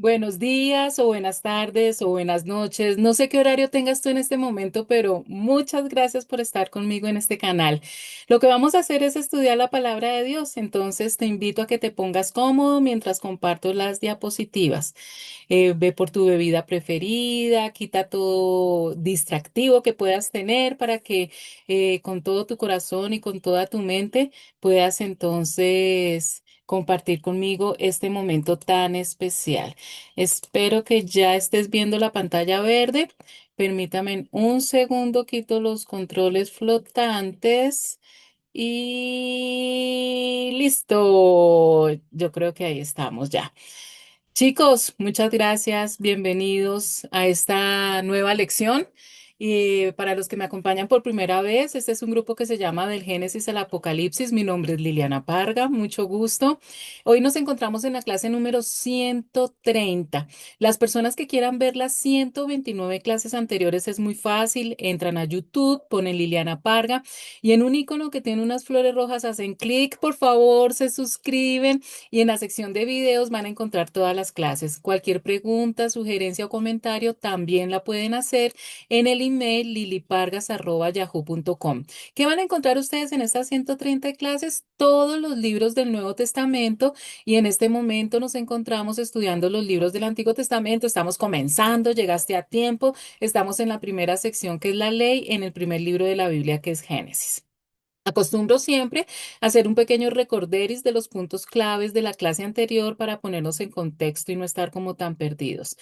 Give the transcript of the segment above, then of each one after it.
Buenos días o buenas tardes o buenas noches. No sé qué horario tengas tú en este momento, pero muchas gracias por estar conmigo en este canal. Lo que vamos a hacer es estudiar la palabra de Dios, entonces te invito a que te pongas cómodo mientras comparto las diapositivas. Ve por tu bebida preferida, quita todo distractivo que puedas tener para que con todo tu corazón y con toda tu mente puedas entonces compartir conmigo este momento tan especial. Espero que ya estés viendo la pantalla verde. Permítame un segundo, quito los controles flotantes y listo. Yo creo que ahí estamos ya. Chicos, muchas gracias. Bienvenidos a esta nueva lección. Y para los que me acompañan por primera vez, este es un grupo que se llama Del Génesis al Apocalipsis. Mi nombre es Liliana Parga, mucho gusto. Hoy nos encontramos en la clase número 130. Las personas que quieran ver las 129 clases anteriores es muy fácil. Entran a YouTube, ponen Liliana Parga y en un icono que tiene unas flores rojas hacen clic, por favor, se suscriben y en la sección de videos van a encontrar todas las clases. Cualquier pregunta, sugerencia o comentario también la pueden hacer en el email lilipargas@yahoo.com. ¿Qué van a encontrar ustedes en estas 130 clases? Todos los libros del Nuevo Testamento y en este momento nos encontramos estudiando los libros del Antiguo Testamento. Estamos comenzando, llegaste a tiempo. Estamos en la primera sección que es la ley, en el primer libro de la Biblia que es Génesis. Acostumbro siempre a hacer un pequeño recorderis de los puntos claves de la clase anterior para ponernos en contexto y no estar como tan perdidos.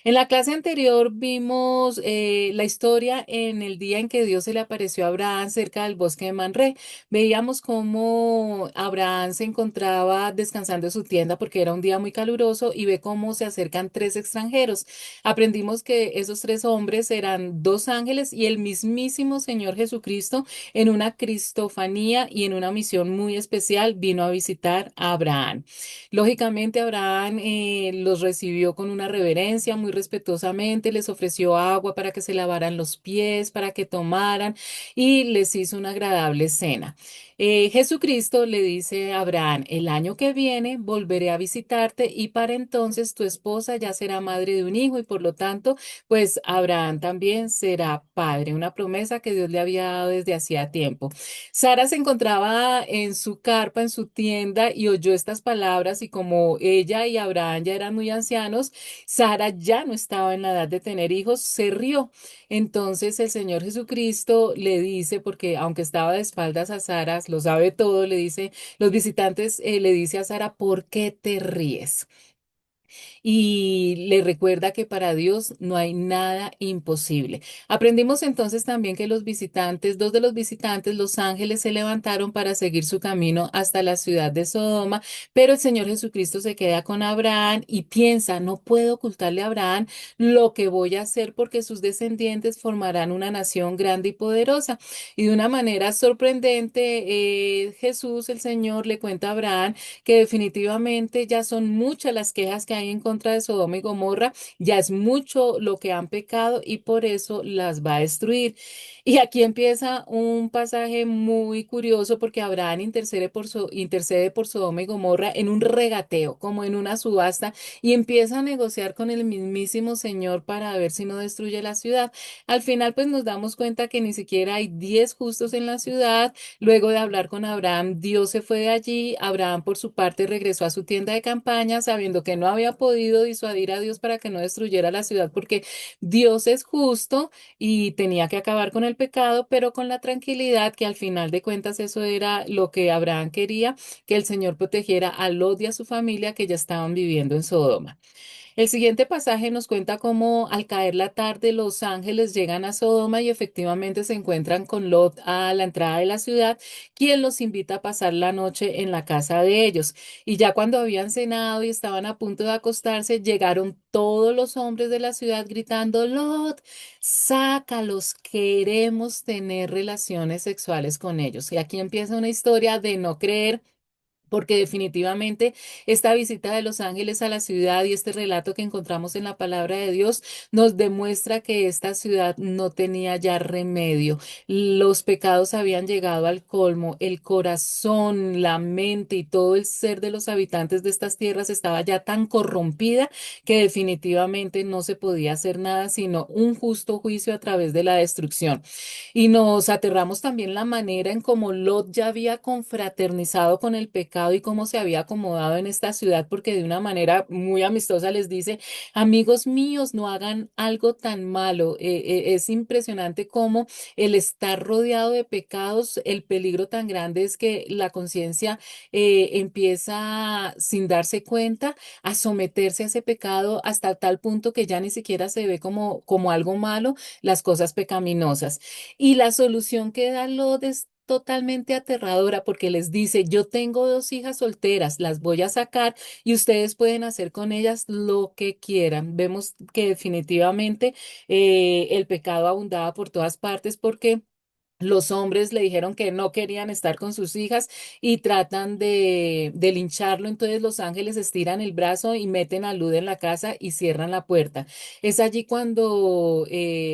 En la clase anterior vimos la historia en el día en que Dios se le apareció a Abraham cerca del bosque de Manré. Veíamos cómo Abraham se encontraba descansando en su tienda porque era un día muy caluroso y ve cómo se acercan tres extranjeros. Aprendimos que esos tres hombres eran dos ángeles y el mismísimo Señor Jesucristo en una cristofanía y en una misión muy especial vino a visitar a Abraham. Lógicamente, Abraham los recibió con una reverencia, muy respetuosamente, les ofreció agua para que se lavaran los pies, para que tomaran y les hizo una agradable cena. Jesucristo le dice a Abraham, el año que viene volveré a visitarte y para entonces tu esposa ya será madre de un hijo y por lo tanto, pues Abraham también será padre, una promesa que Dios le había dado desde hacía tiempo. Sara se encontraba en su carpa, en su tienda, y oyó estas palabras, y como ella y Abraham ya eran muy ancianos, Sara ya no estaba en la edad de tener hijos, se rió. Entonces el Señor Jesucristo le dice, porque aunque estaba de espaldas a Sara, lo sabe todo, le dice, los visitantes le dice a Sara, ¿por qué te ríes? Y le recuerda que para Dios no hay nada imposible. Aprendimos entonces también que los visitantes, dos de los visitantes, los ángeles, se levantaron para seguir su camino hasta la ciudad de Sodoma, pero el Señor Jesucristo se queda con Abraham y piensa, no puedo ocultarle a Abraham lo que voy a hacer porque sus descendientes formarán una nación grande y poderosa. Y de una manera sorprendente, Jesús, el Señor, le cuenta a Abraham que definitivamente ya son muchas las quejas que hay en contra de Sodoma y Gomorra, ya es mucho lo que han pecado y por eso las va a destruir. Y aquí empieza un pasaje muy curioso porque Abraham intercede por Sodoma y Gomorra en un regateo, como en una subasta, y empieza a negociar con el mismísimo Señor para ver si no destruye la ciudad. Al final, pues nos damos cuenta que ni siquiera hay 10 justos en la ciudad. Luego de hablar con Abraham, Dios se fue de allí. Abraham, por su parte, regresó a su tienda de campaña, sabiendo que no había podido disuadir a Dios para que no destruyera la ciudad, porque Dios es justo y tenía que acabar con el pecado, pero con la tranquilidad que al final de cuentas eso era lo que Abraham quería, que el Señor protegiera a Lot y a su familia que ya estaban viviendo en Sodoma. El siguiente pasaje nos cuenta cómo al caer la tarde los ángeles llegan a Sodoma y efectivamente se encuentran con Lot a la entrada de la ciudad, quien los invita a pasar la noche en la casa de ellos. Y ya cuando habían cenado y estaban a punto de acostarse, llegaron todos los hombres de la ciudad gritando, Lot, sácalos, queremos tener relaciones sexuales con ellos. Y aquí empieza una historia de no creer porque definitivamente esta visita de los ángeles a la ciudad y este relato que encontramos en la palabra de Dios nos demuestra que esta ciudad no tenía ya remedio. Los pecados habían llegado al colmo, el corazón, la mente y todo el ser de los habitantes de estas tierras estaba ya tan corrompida que definitivamente no se podía hacer nada sino un justo juicio a través de la destrucción. Y nos aterramos también la manera en cómo Lot ya había confraternizado con el pecado y cómo se había acomodado en esta ciudad, porque de una manera muy amistosa les dice, amigos míos, no hagan algo tan malo. Es impresionante cómo el estar rodeado de pecados, el peligro tan grande es que la conciencia empieza sin darse cuenta a someterse a ese pecado hasta tal punto que ya ni siquiera se ve como algo malo las cosas pecaminosas. Y la solución que da Lot es totalmente aterradora porque les dice, yo tengo dos hijas solteras, las voy a sacar y ustedes pueden hacer con ellas lo que quieran. Vemos que definitivamente el pecado abundaba por todas partes porque los hombres le dijeron que no querían estar con sus hijas y tratan de lincharlo. Entonces los ángeles estiran el brazo y meten a Lud en la casa y cierran la puerta. Es allí cuando,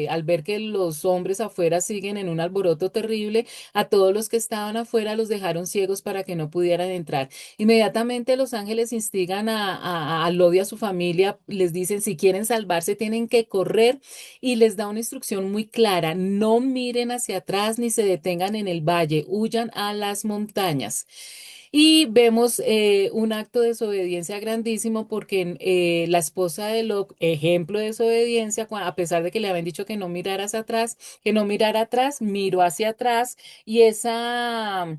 al ver que los hombres afuera siguen en un alboroto terrible, a todos los que estaban afuera los dejaron ciegos para que no pudieran entrar. Inmediatamente los ángeles instigan a Lot y a su familia, les dicen si quieren salvarse tienen que correr y les da una instrucción muy clara, no miren hacia atrás ni se detengan en el valle, huyan a las montañas. Y vemos un acto de desobediencia grandísimo porque la esposa de Lot, ejemplo de desobediencia, a pesar de que le habían dicho que no miraras atrás, que no mirara atrás, miró hacia atrás y esa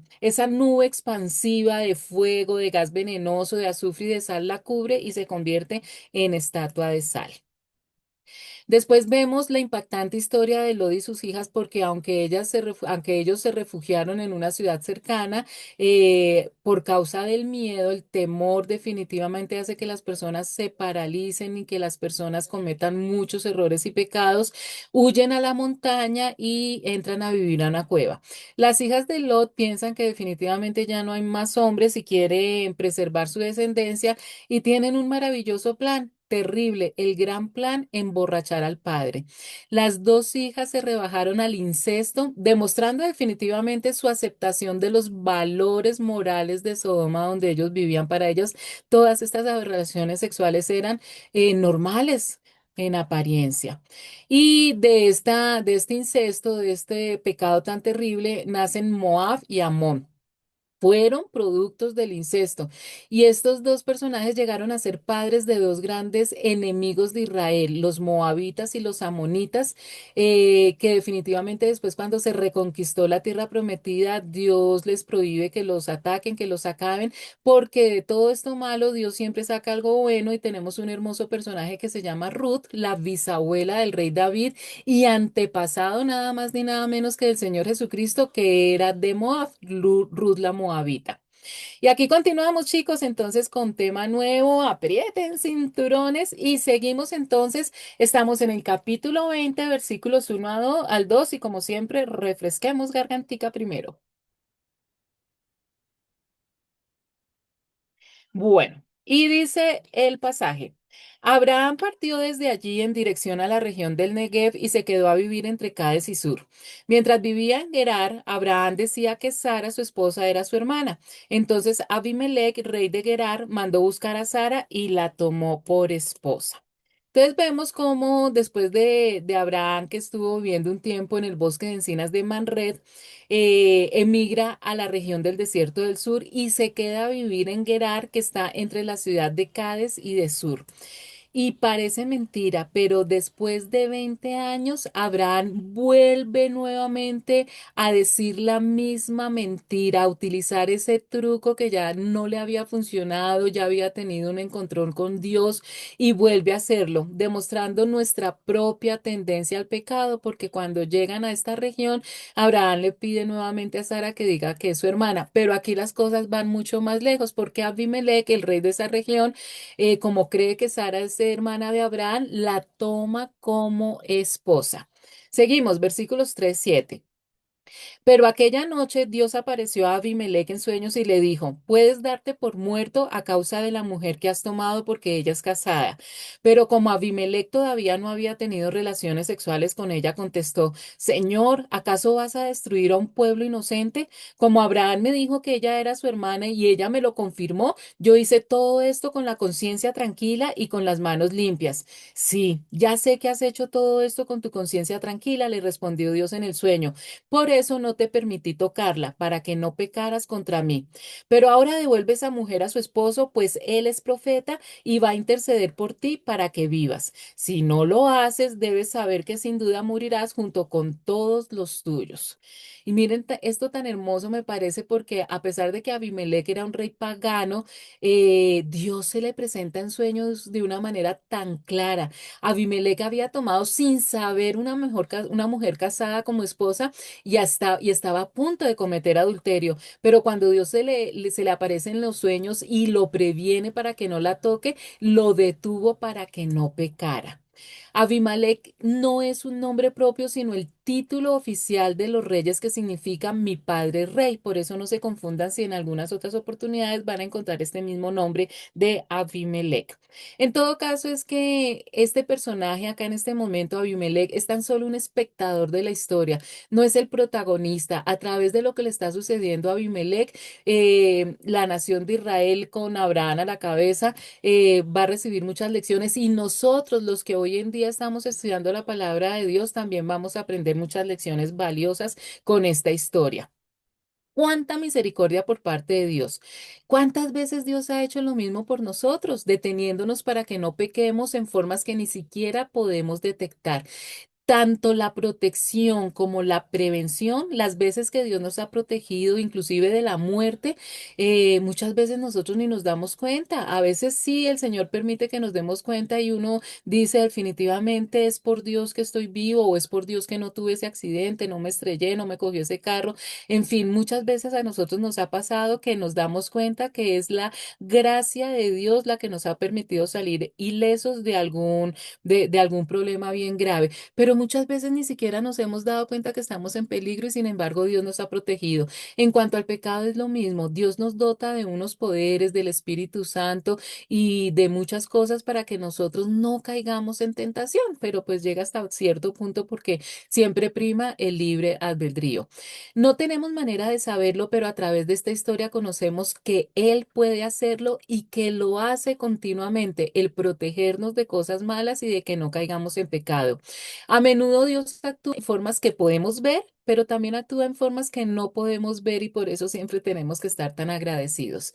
nube expansiva de fuego, de gas venenoso, de azufre y de sal la cubre y se convierte en estatua de sal. Después vemos la impactante historia de Lodi y sus hijas, porque aunque ellos se refugiaron en una ciudad cercana, por causa del miedo, el temor definitivamente hace que las personas se paralicen y que las personas cometan muchos errores y pecados, huyen a la montaña y entran a vivir a una cueva. Las hijas de Lot piensan que definitivamente ya no hay más hombres y quieren preservar su descendencia y tienen un maravilloso plan. Terrible, el gran plan, emborrachar al padre. Las dos hijas se rebajaron al incesto, demostrando definitivamente su aceptación de los valores morales de Sodoma donde ellos vivían. Para ellos, todas estas relaciones sexuales eran normales en apariencia. Y de este incesto, de este pecado tan terrible, nacen Moab y Amón. Fueron productos del incesto. Y estos dos personajes llegaron a ser padres de dos grandes enemigos de Israel, los moabitas y los amonitas, que definitivamente después cuando se reconquistó la tierra prometida, Dios les prohíbe que los ataquen, que los acaben, porque de todo esto malo Dios siempre saca algo bueno y tenemos un hermoso personaje que se llama Ruth, la bisabuela del rey David y antepasado nada más ni nada menos que del Señor Jesucristo, que era de Moab, Ruth la Moabita. Y aquí continuamos, chicos, entonces con tema nuevo, aprieten cinturones y seguimos entonces, estamos en el capítulo 20 versículos 1 al 2 y como siempre, refresquemos gargantica primero. Bueno, y dice el pasaje. Abraham partió desde allí en dirección a la región del Negev y se quedó a vivir entre Cades y Sur. Mientras vivía en Gerar, Abraham decía que Sara, su esposa, era su hermana. Entonces Abimelech, rey de Gerar, mandó buscar a Sara y la tomó por esposa. Entonces vemos cómo después de Abraham, que estuvo viviendo un tiempo en el bosque de encinas de Manred, emigra a la región del desierto del sur y se queda a vivir en Gerar, que está entre la ciudad de Cádiz y de Sur. Y parece mentira, pero después de 20 años, Abraham vuelve nuevamente a decir la misma mentira, a utilizar ese truco que ya no le había funcionado, ya había tenido un encontrón con Dios y vuelve a hacerlo, demostrando nuestra propia tendencia al pecado, porque cuando llegan a esta región, Abraham le pide nuevamente a Sara que diga que es su hermana, pero aquí las cosas van mucho más lejos, porque Abimelech, el rey de esa región, como cree que Sara es hermana de Abraham, la toma como esposa. Seguimos, versículos 3, 7. Pero aquella noche Dios apareció a Abimelech en sueños y le dijo, puedes darte por muerto a causa de la mujer que has tomado porque ella es casada. Pero como Abimelech todavía no había tenido relaciones sexuales con ella, contestó, Señor, ¿acaso vas a destruir a un pueblo inocente? Como Abraham me dijo que ella era su hermana y ella me lo confirmó, yo hice todo esto con la conciencia tranquila y con las manos limpias. Sí, ya sé que has hecho todo esto con tu conciencia tranquila, le respondió Dios en el sueño. Por eso no te permití tocarla, para que no pecaras contra mí. Pero ahora devuelve esa mujer a su esposo, pues él es profeta y va a interceder por ti para que vivas. Si no lo haces, debes saber que sin duda morirás junto con todos los tuyos. Y miren, esto tan hermoso me parece porque a pesar de que Abimelech era un rey pagano, Dios se le presenta en sueños de una manera tan clara. Abimelech había tomado sin saber una mujer casada como esposa y estaba a punto de cometer adulterio, pero cuando Dios se le aparece en los sueños y lo previene para que no la toque, lo detuvo para que no pecara. Abimelech no es un nombre propio, sino el título oficial de los reyes que significa mi padre rey. Por eso no se confundan si en algunas otras oportunidades van a encontrar este mismo nombre de Abimelech. En todo caso, es que este personaje acá en este momento, Abimelech, es tan solo un espectador de la historia, no es el protagonista. A través de lo que le está sucediendo a Abimelech, la nación de Israel con Abraham a la cabeza va a recibir muchas lecciones y nosotros, los que hoy en día estamos estudiando la palabra de Dios, también vamos a aprender muchas lecciones valiosas con esta historia. Cuánta misericordia por parte de Dios. ¿Cuántas veces Dios ha hecho lo mismo por nosotros, deteniéndonos para que no pequemos en formas que ni siquiera podemos detectar? Tanto la protección como la prevención, las veces que Dios nos ha protegido, inclusive de la muerte, muchas veces nosotros ni nos damos cuenta. A veces sí, el Señor permite que nos demos cuenta y uno dice definitivamente es por Dios que estoy vivo o es por Dios que no tuve ese accidente, no me estrellé, no me cogió ese carro. En fin, muchas veces a nosotros nos ha pasado que nos damos cuenta que es la gracia de Dios la que nos ha permitido salir ilesos de algún problema bien grave, pero muchas veces ni siquiera nos hemos dado cuenta que estamos en peligro y sin embargo Dios nos ha protegido. En cuanto al pecado es lo mismo, Dios nos dota de unos poderes del Espíritu Santo y de muchas cosas para que nosotros no caigamos en tentación, pero pues llega hasta cierto punto porque siempre prima el libre albedrío. No tenemos manera de saberlo, pero a través de esta historia conocemos que Él puede hacerlo y que lo hace continuamente, el protegernos de cosas malas y de que no caigamos en pecado. A menudo Dios actúa en formas que podemos ver, pero también actúa en formas que no podemos ver y por eso siempre tenemos que estar tan agradecidos.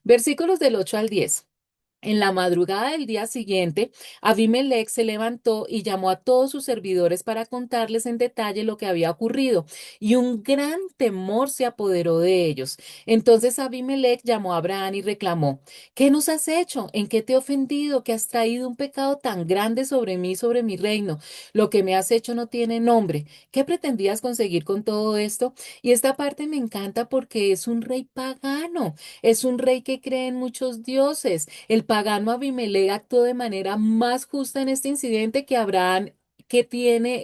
Versículos del 8 al 10. En la madrugada del día siguiente, Abimelech se levantó y llamó a todos sus servidores para contarles en detalle lo que había ocurrido, y un gran temor se apoderó de ellos. Entonces Abimelech llamó a Abraham y reclamó, ¿qué nos has hecho? ¿En qué te he ofendido? ¿Que has traído un pecado tan grande sobre mí, sobre mi reino? Lo que me has hecho no tiene nombre. ¿Qué pretendías conseguir con todo esto? Y esta parte me encanta porque es un rey pagano, es un rey que cree en muchos dioses. El pagano Abimelech actuó de manera más justa en este incidente que Abraham, que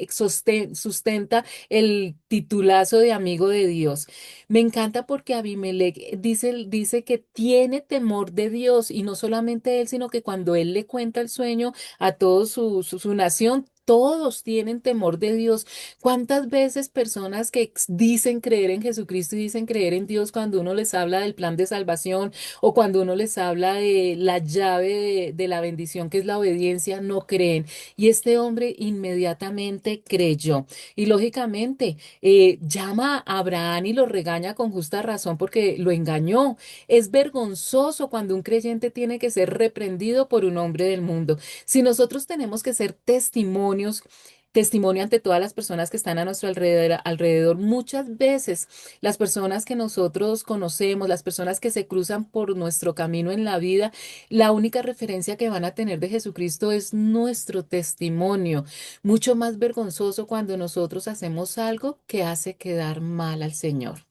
sustenta el titulazo de amigo de Dios. Me encanta porque Abimelech dice que tiene temor de Dios y no solamente él, sino que cuando él le cuenta el sueño a toda su nación, todos tienen temor de Dios. ¿Cuántas veces personas que dicen creer en Jesucristo y dicen creer en Dios cuando uno les habla del plan de salvación o cuando uno les habla de la llave de la bendición que es la obediencia, no creen? Y este hombre inmediatamente creyó. Y lógicamente llama a Abraham y lo regaña con justa razón porque lo engañó. Es vergonzoso cuando un creyente tiene que ser reprendido por un hombre del mundo. Si nosotros tenemos que ser testimonio ante todas las personas que están a nuestro alrededor. Muchas veces las personas que nosotros conocemos, las personas que se cruzan por nuestro camino en la vida, la única referencia que van a tener de Jesucristo es nuestro testimonio. Mucho más vergonzoso cuando nosotros hacemos algo que hace quedar mal al Señor.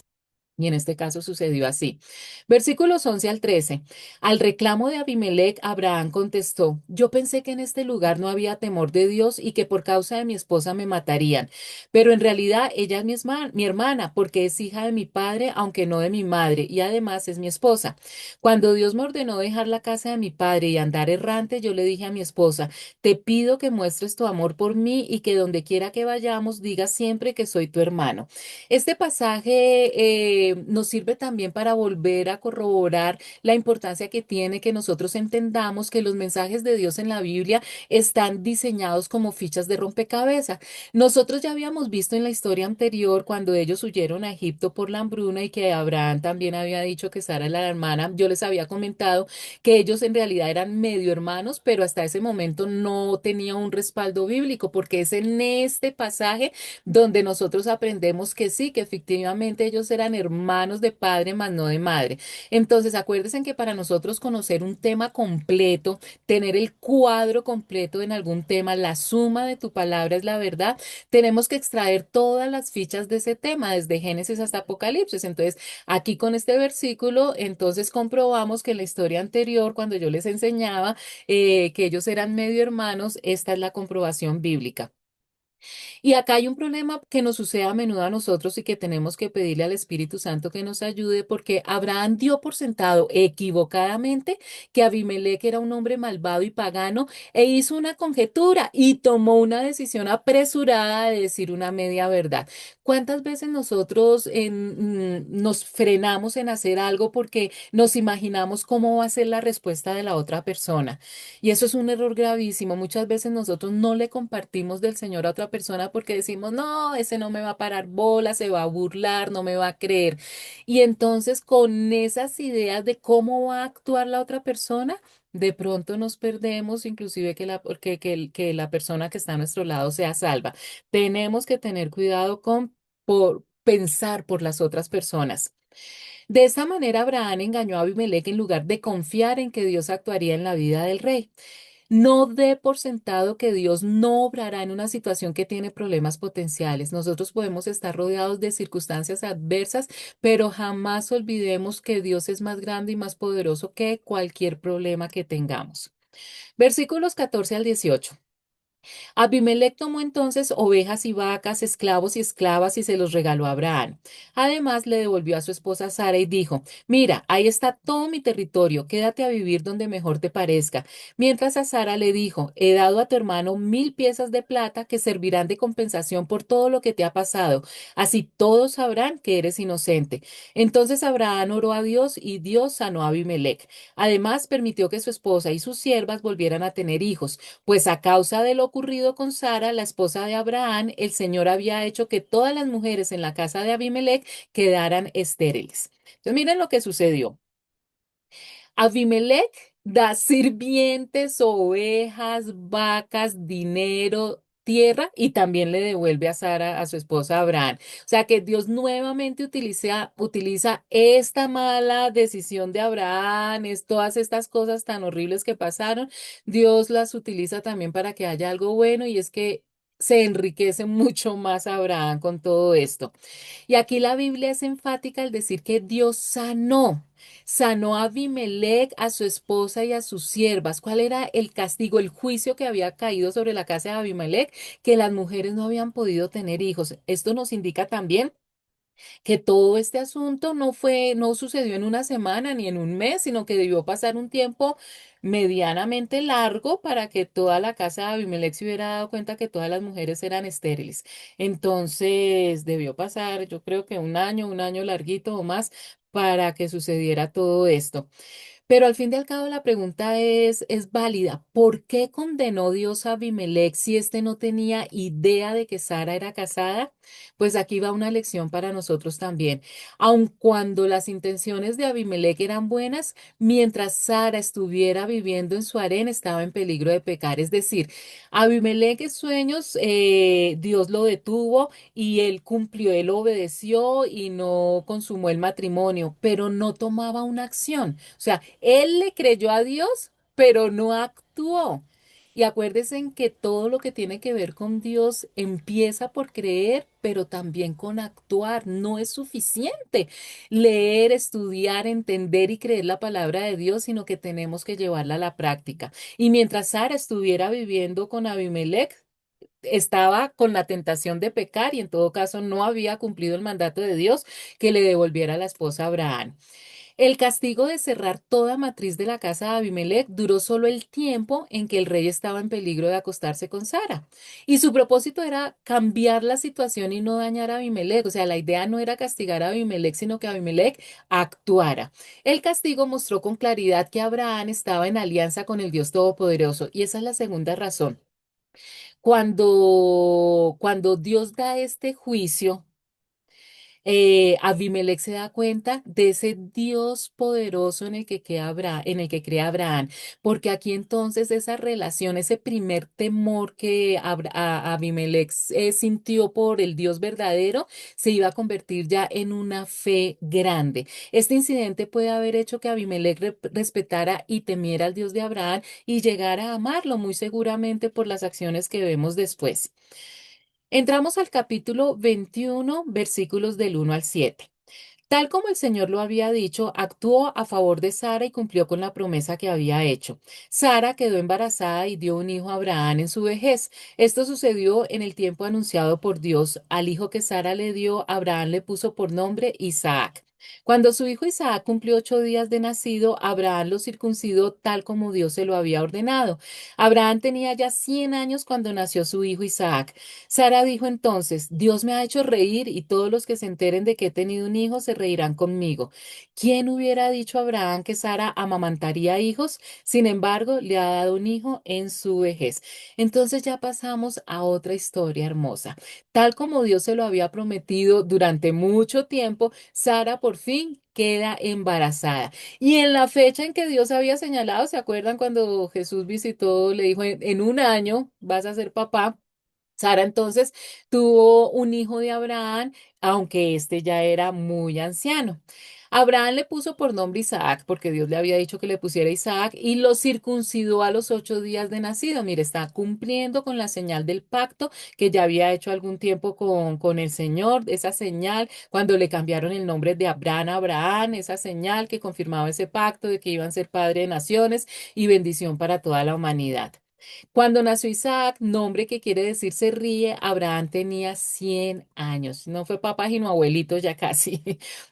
Y en este caso sucedió así. Versículos 11 al 13. Al reclamo de Abimelech, Abraham contestó, yo pensé que en este lugar no había temor de Dios y que por causa de mi esposa me matarían, pero en realidad ella es mi hermana porque es hija de mi padre, aunque no de mi madre, y además es mi esposa. Cuando Dios me ordenó dejar la casa de mi padre y andar errante, yo le dije a mi esposa, te pido que muestres tu amor por mí y que donde quiera que vayamos digas siempre que soy tu hermano. Este pasaje nos sirve también para volver a corroborar la importancia que tiene que nosotros entendamos que los mensajes de Dios en la Biblia están diseñados como fichas de rompecabezas. Nosotros ya habíamos visto en la historia anterior cuando ellos huyeron a Egipto por la hambruna y que Abraham también había dicho que Sara era la hermana. Yo les había comentado que ellos en realidad eran medio hermanos, pero hasta ese momento no tenía un respaldo bíblico, porque es en este pasaje donde nosotros aprendemos que sí, que efectivamente ellos eran hermanos de padre, más no de madre. Entonces, acuérdense que para nosotros conocer un tema completo, tener el cuadro completo en algún tema, la suma de tu palabra es la verdad, tenemos que extraer todas las fichas de ese tema, desde Génesis hasta Apocalipsis. Entonces, aquí con este versículo, entonces comprobamos que en la historia anterior, cuando yo les enseñaba que ellos eran medio hermanos, esta es la comprobación bíblica. Y acá hay un problema que nos sucede a menudo a nosotros y que tenemos que pedirle al Espíritu Santo que nos ayude porque Abraham dio por sentado equivocadamente que Abimelech era un hombre malvado y pagano e hizo una conjetura y tomó una decisión apresurada de decir una media verdad. ¿Cuántas veces nosotros nos frenamos en hacer algo porque nos imaginamos cómo va a ser la respuesta de la otra persona? Y eso es un error gravísimo. Muchas veces nosotros no le compartimos del Señor a otra persona porque decimos, no, ese no me va a parar bola, se va a burlar, no me va a creer. Y entonces con esas ideas de cómo va a actuar la otra persona, de pronto nos perdemos, inclusive que la persona que está a nuestro lado sea salva. Tenemos que tener cuidado con por pensar por las otras personas. De esta manera, Abraham engañó a Abimelech en lugar de confiar en que Dios actuaría en la vida del rey. No dé por sentado que Dios no obrará en una situación que tiene problemas potenciales. Nosotros podemos estar rodeados de circunstancias adversas, pero jamás olvidemos que Dios es más grande y más poderoso que cualquier problema que tengamos. Versículos 14 al 18. Abimelech tomó entonces ovejas y vacas, esclavos y esclavas y se los regaló a Abraham. Además le devolvió a su esposa Sara y dijo, mira, ahí está todo mi territorio, quédate a vivir donde mejor te parezca. Mientras a Sara le dijo, he dado a tu hermano 1000 piezas de plata que servirán de compensación por todo lo que te ha pasado. Así todos sabrán que eres inocente. Entonces Abraham oró a Dios y Dios sanó a Abimelech. Además permitió que su esposa y sus siervas volvieran a tener hijos pues a causa de lo ocurrido con Sara, la esposa de Abraham, el Señor había hecho que todas las mujeres en la casa de Abimelech quedaran estériles. Entonces, miren lo que sucedió. Abimelech da sirvientes, ovejas, vacas, dinero, tierra y también le devuelve a Sara, a su esposa Abraham. O sea que Dios nuevamente utiliza esta mala decisión de Abraham, todas estas cosas tan horribles que pasaron, Dios las utiliza también para que haya algo bueno y es que se enriquece mucho más Abraham con todo esto. Y aquí la Biblia es enfática al decir que Dios sanó a Abimelech, a su esposa y a sus siervas. ¿Cuál era el castigo, el juicio que había caído sobre la casa de Abimelech? Que las mujeres no habían podido tener hijos. Esto nos indica también que todo este asunto no sucedió en una semana ni en un mes, sino que debió pasar un tiempo medianamente largo para que toda la casa de Abimelech se hubiera dado cuenta que todas las mujeres eran estériles. Entonces, debió pasar, yo creo que un año larguito o más para que sucediera todo esto. Pero al fin y al cabo la pregunta es válida. ¿Por qué condenó Dios a Abimelech si éste no tenía idea de que Sara era casada? Pues aquí va una lección para nosotros también. Aun cuando las intenciones de Abimelech eran buenas, mientras Sara estuviera viviendo en su harén, estaba en peligro de pecar. Es decir, Abimelech en sueños, Dios lo detuvo y él cumplió, él obedeció y no consumó el matrimonio, pero no tomaba una acción. O sea, él le creyó a Dios, pero no actuó. Y acuérdense en que todo lo que tiene que ver con Dios empieza por creer, pero también con actuar. No es suficiente leer, estudiar, entender y creer la palabra de Dios, sino que tenemos que llevarla a la práctica. Y mientras Sara estuviera viviendo con Abimelech, estaba con la tentación de pecar y en todo caso no había cumplido el mandato de Dios que le devolviera a la esposa a Abraham. El castigo de cerrar toda matriz de la casa de Abimelech duró solo el tiempo en que el rey estaba en peligro de acostarse con Sara. Y su propósito era cambiar la situación y no dañar a Abimelech. O sea, la idea no era castigar a Abimelech, sino que Abimelech actuara. El castigo mostró con claridad que Abraham estaba en alianza con el Dios Todopoderoso. Y esa es la segunda razón. Cuando Dios da este juicio, Abimelech se da cuenta de ese Dios poderoso en el que crea Abraham, porque aquí entonces esa relación, ese primer temor que Abimelech sintió por el Dios verdadero, se iba a convertir ya en una fe grande. Este incidente puede haber hecho que Abimelech respetara y temiera al Dios de Abraham y llegara a amarlo, muy seguramente por las acciones que vemos después. Entramos al capítulo 21, versículos del 1 al 7. Tal como el Señor lo había dicho, actuó a favor de Sara y cumplió con la promesa que había hecho. Sara quedó embarazada y dio un hijo a Abraham en su vejez. Esto sucedió en el tiempo anunciado por Dios. Al hijo que Sara le dio, Abraham le puso por nombre Isaac. Cuando su hijo Isaac cumplió 8 días de nacido, Abraham lo circuncidó tal como Dios se lo había ordenado. Abraham tenía ya 100 años cuando nació su hijo Isaac. Sara dijo entonces, Dios me ha hecho reír y todos los que se enteren de que he tenido un hijo se reirán conmigo. ¿Quién hubiera dicho a Abraham que Sara amamantaría hijos? Sin embargo, le ha dado un hijo en su vejez. Entonces ya pasamos a otra historia hermosa. Tal como Dios se lo había prometido durante mucho tiempo, Sara por fin queda embarazada. Y en la fecha en que Dios había señalado, ¿se acuerdan cuando Jesús visitó, le dijo, en un año vas a ser papá? Sara entonces tuvo un hijo de Abraham, aunque este ya era muy anciano. Abraham le puso por nombre Isaac, porque Dios le había dicho que le pusiera Isaac, y lo circuncidó a los 8 días de nacido. Mire, está cumpliendo con la señal del pacto que ya había hecho algún tiempo con el Señor, esa señal cuando le cambiaron el nombre de Abraham a Abraham, esa señal que confirmaba ese pacto de que iban a ser padre de naciones y bendición para toda la humanidad. Cuando nació Isaac, nombre que quiere decir se ríe, Abraham tenía 100 años. No fue papá, sino abuelito ya casi.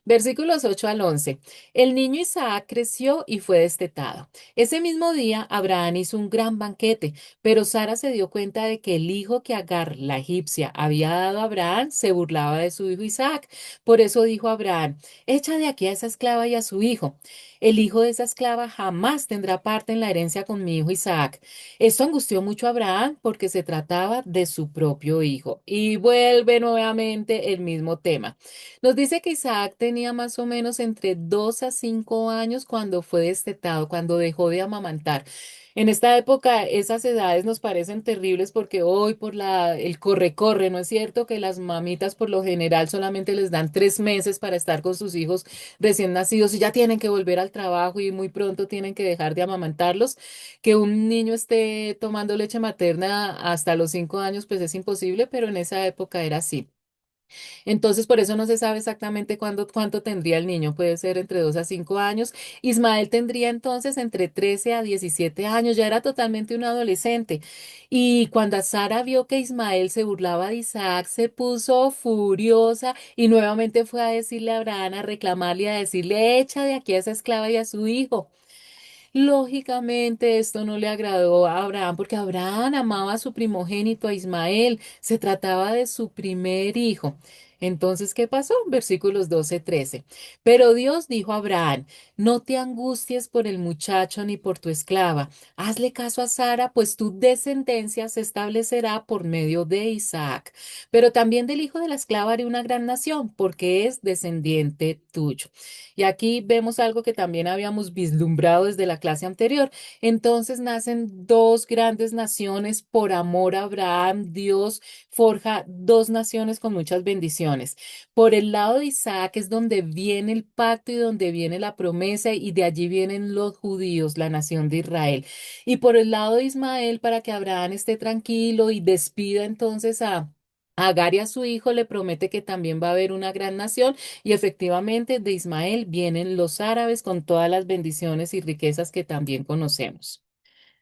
Versículos 8 al 11. El niño Isaac creció y fue destetado. Ese mismo día, Abraham hizo un gran banquete, pero Sara se dio cuenta de que el hijo que Agar, la egipcia, había dado a Abraham se burlaba de su hijo Isaac. Por eso dijo Abraham, echa de aquí a esa esclava y a su hijo. El hijo de esa esclava jamás tendrá parte en la herencia con mi hijo Isaac. Esto angustió mucho a Abraham porque se trataba de su propio hijo. Y vuelve nuevamente el mismo tema. Nos dice que Isaac tenía más o menos entre 2 a 5 años cuando fue destetado, cuando dejó de amamantar. En esta época esas edades nos parecen terribles porque hoy por el corre-corre, ¿no es cierto? Que las mamitas por lo general solamente les dan 3 meses para estar con sus hijos recién nacidos y ya tienen que volver al trabajo y muy pronto tienen que dejar de amamantarlos. Que un niño esté tomando leche materna hasta los 5 años, pues es imposible, pero en esa época era así. Entonces, por eso no se sabe exactamente cuánto tendría el niño. Puede ser entre 2 a 5 años. Ismael tendría entonces entre 13 a 17 años. Ya era totalmente un adolescente. Y cuando Sara vio que Ismael se burlaba de Isaac, se puso furiosa y nuevamente fue a decirle a Abraham, a reclamarle, a decirle, echa de aquí a esa esclava y a su hijo. Lógicamente esto no le agradó a Abraham porque Abraham amaba a su primogénito, a Ismael. Se trataba de su primer hijo. Entonces, ¿qué pasó? Versículos 12-13. Pero Dios dijo a Abraham, no te angusties por el muchacho ni por tu esclava. Hazle caso a Sara, pues tu descendencia se establecerá por medio de Isaac. Pero también del hijo de la esclava haré una gran nación, porque es descendiente tuyo. Y aquí vemos algo que también habíamos vislumbrado desde la clase anterior. Entonces nacen dos grandes naciones por amor a Abraham. Dios forja dos naciones con muchas bendiciones. bendiciones. Por el lado de Isaac es donde viene el pacto y donde viene la promesa y de allí vienen los judíos, la nación de Israel. Y por el lado de Ismael, para que Abraham esté tranquilo y despida entonces a Agar y a su hijo, le promete que también va a haber una gran nación y efectivamente de Ismael vienen los árabes con todas las bendiciones y riquezas que también conocemos.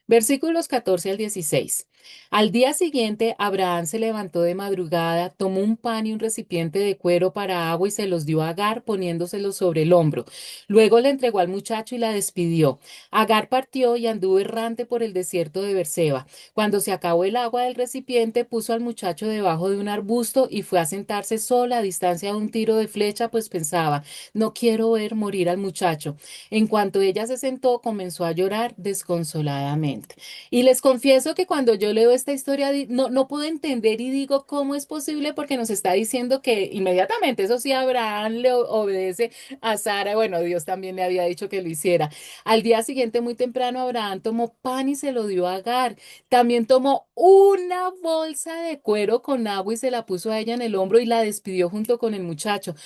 Versículos 14 al 16. Al día siguiente, Abraham se levantó de madrugada, tomó un pan y un recipiente de cuero para agua y se los dio a Agar, poniéndoselos sobre el hombro. Luego le entregó al muchacho y la despidió. Agar partió y anduvo errante por el desierto de Berseba. Cuando se acabó el agua del recipiente, puso al muchacho debajo de un arbusto y fue a sentarse sola a distancia de un tiro de flecha, pues pensaba, no quiero ver morir al muchacho. En cuanto ella se sentó, comenzó a llorar desconsoladamente. Y les confieso que cuando yo leo esta historia, no puedo entender y digo cómo es posible porque nos está diciendo que inmediatamente, eso sí, Abraham le obedece a Sara. Bueno, Dios también le había dicho que lo hiciera. Al día siguiente, muy temprano, Abraham tomó pan y se lo dio a Agar. También tomó una bolsa de cuero con agua y se la puso a ella en el hombro y la despidió junto con el muchacho.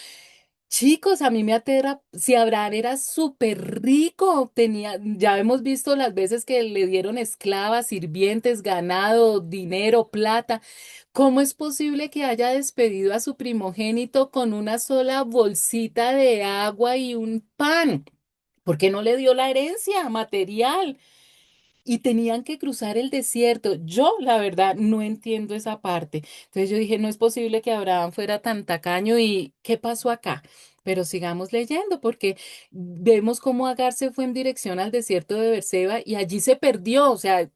Chicos, a mí me aterra, si Abraham era súper rico, tenía, ya hemos visto las veces que le dieron esclavas, sirvientes, ganado, dinero, plata. ¿Cómo es posible que haya despedido a su primogénito con una sola bolsita de agua y un pan? ¿Por qué no le dio la herencia material? Y tenían que cruzar el desierto. Yo, la verdad, no entiendo esa parte. Entonces yo dije, no es posible que Abraham fuera tan tacaño y ¿qué pasó acá? Pero sigamos leyendo porque vemos cómo Agar se fue en dirección al desierto de Berseba y allí se perdió. O sea,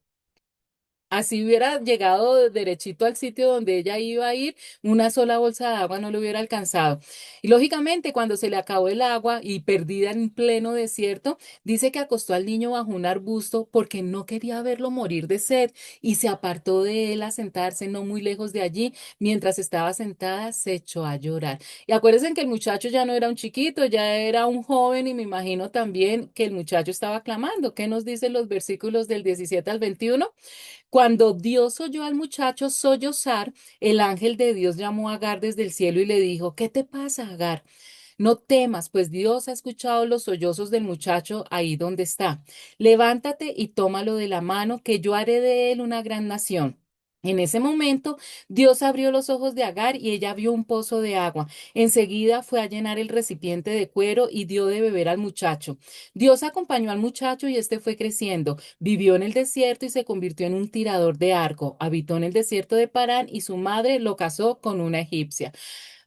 así hubiera llegado derechito al sitio donde ella iba a ir, una sola bolsa de agua no le hubiera alcanzado. Y lógicamente, cuando se le acabó el agua y perdida en pleno desierto, dice que acostó al niño bajo un arbusto porque no quería verlo morir de sed y se apartó de él a sentarse no muy lejos de allí. Mientras estaba sentada, se echó a llorar. Y acuérdense que el muchacho ya no era un chiquito, ya era un joven y me imagino también que el muchacho estaba clamando. ¿Qué nos dicen los versículos del 17 al 21? Cuando Dios oyó al muchacho sollozar, el ángel de Dios llamó a Agar desde el cielo y le dijo, ¿qué te pasa, Agar? No temas, pues Dios ha escuchado los sollozos del muchacho ahí donde está. Levántate y tómalo de la mano, que yo haré de él una gran nación. En ese momento, Dios abrió los ojos de Agar y ella vio un pozo de agua. Enseguida fue a llenar el recipiente de cuero y dio de beber al muchacho. Dios acompañó al muchacho y este fue creciendo. Vivió en el desierto y se convirtió en un tirador de arco. Habitó en el desierto de Parán y su madre lo casó con una egipcia.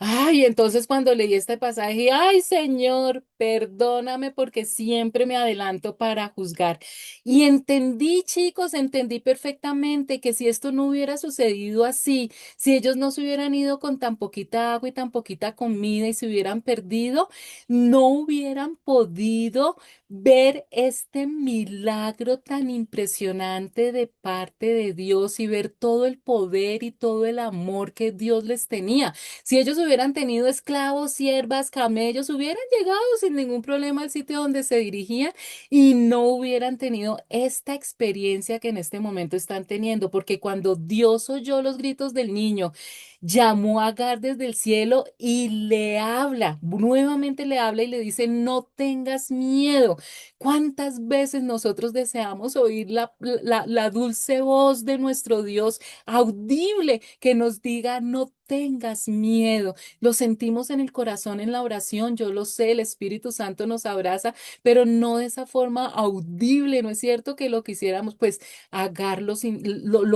Ay, entonces cuando leí este pasaje, ay, Señor, perdóname porque siempre me adelanto para juzgar. Y entendí, chicos, entendí perfectamente que si esto no hubiera sucedido así, si ellos no se hubieran ido con tan poquita agua y tan poquita comida y se hubieran perdido, no hubieran podido ver este milagro tan impresionante de parte de Dios y ver todo el poder y todo el amor que Dios les tenía. Si ellos hubieran tenido esclavos, siervas, camellos, hubieran llegado sin ningún problema al sitio donde se dirigían y no hubieran tenido esta experiencia que en este momento están teniendo, porque cuando Dios oyó los gritos del niño, llamó a Agar desde el cielo y le habla, nuevamente le habla y le dice, no tengas miedo. ¿Cuántas veces nosotros deseamos oír la dulce voz de nuestro Dios audible que nos diga, no tengas miedo? Lo sentimos en el corazón en la oración, yo lo sé, el Espíritu Santo nos abraza, pero no de esa forma audible, ¿no es cierto? Que lo quisiéramos, pues, Agar lo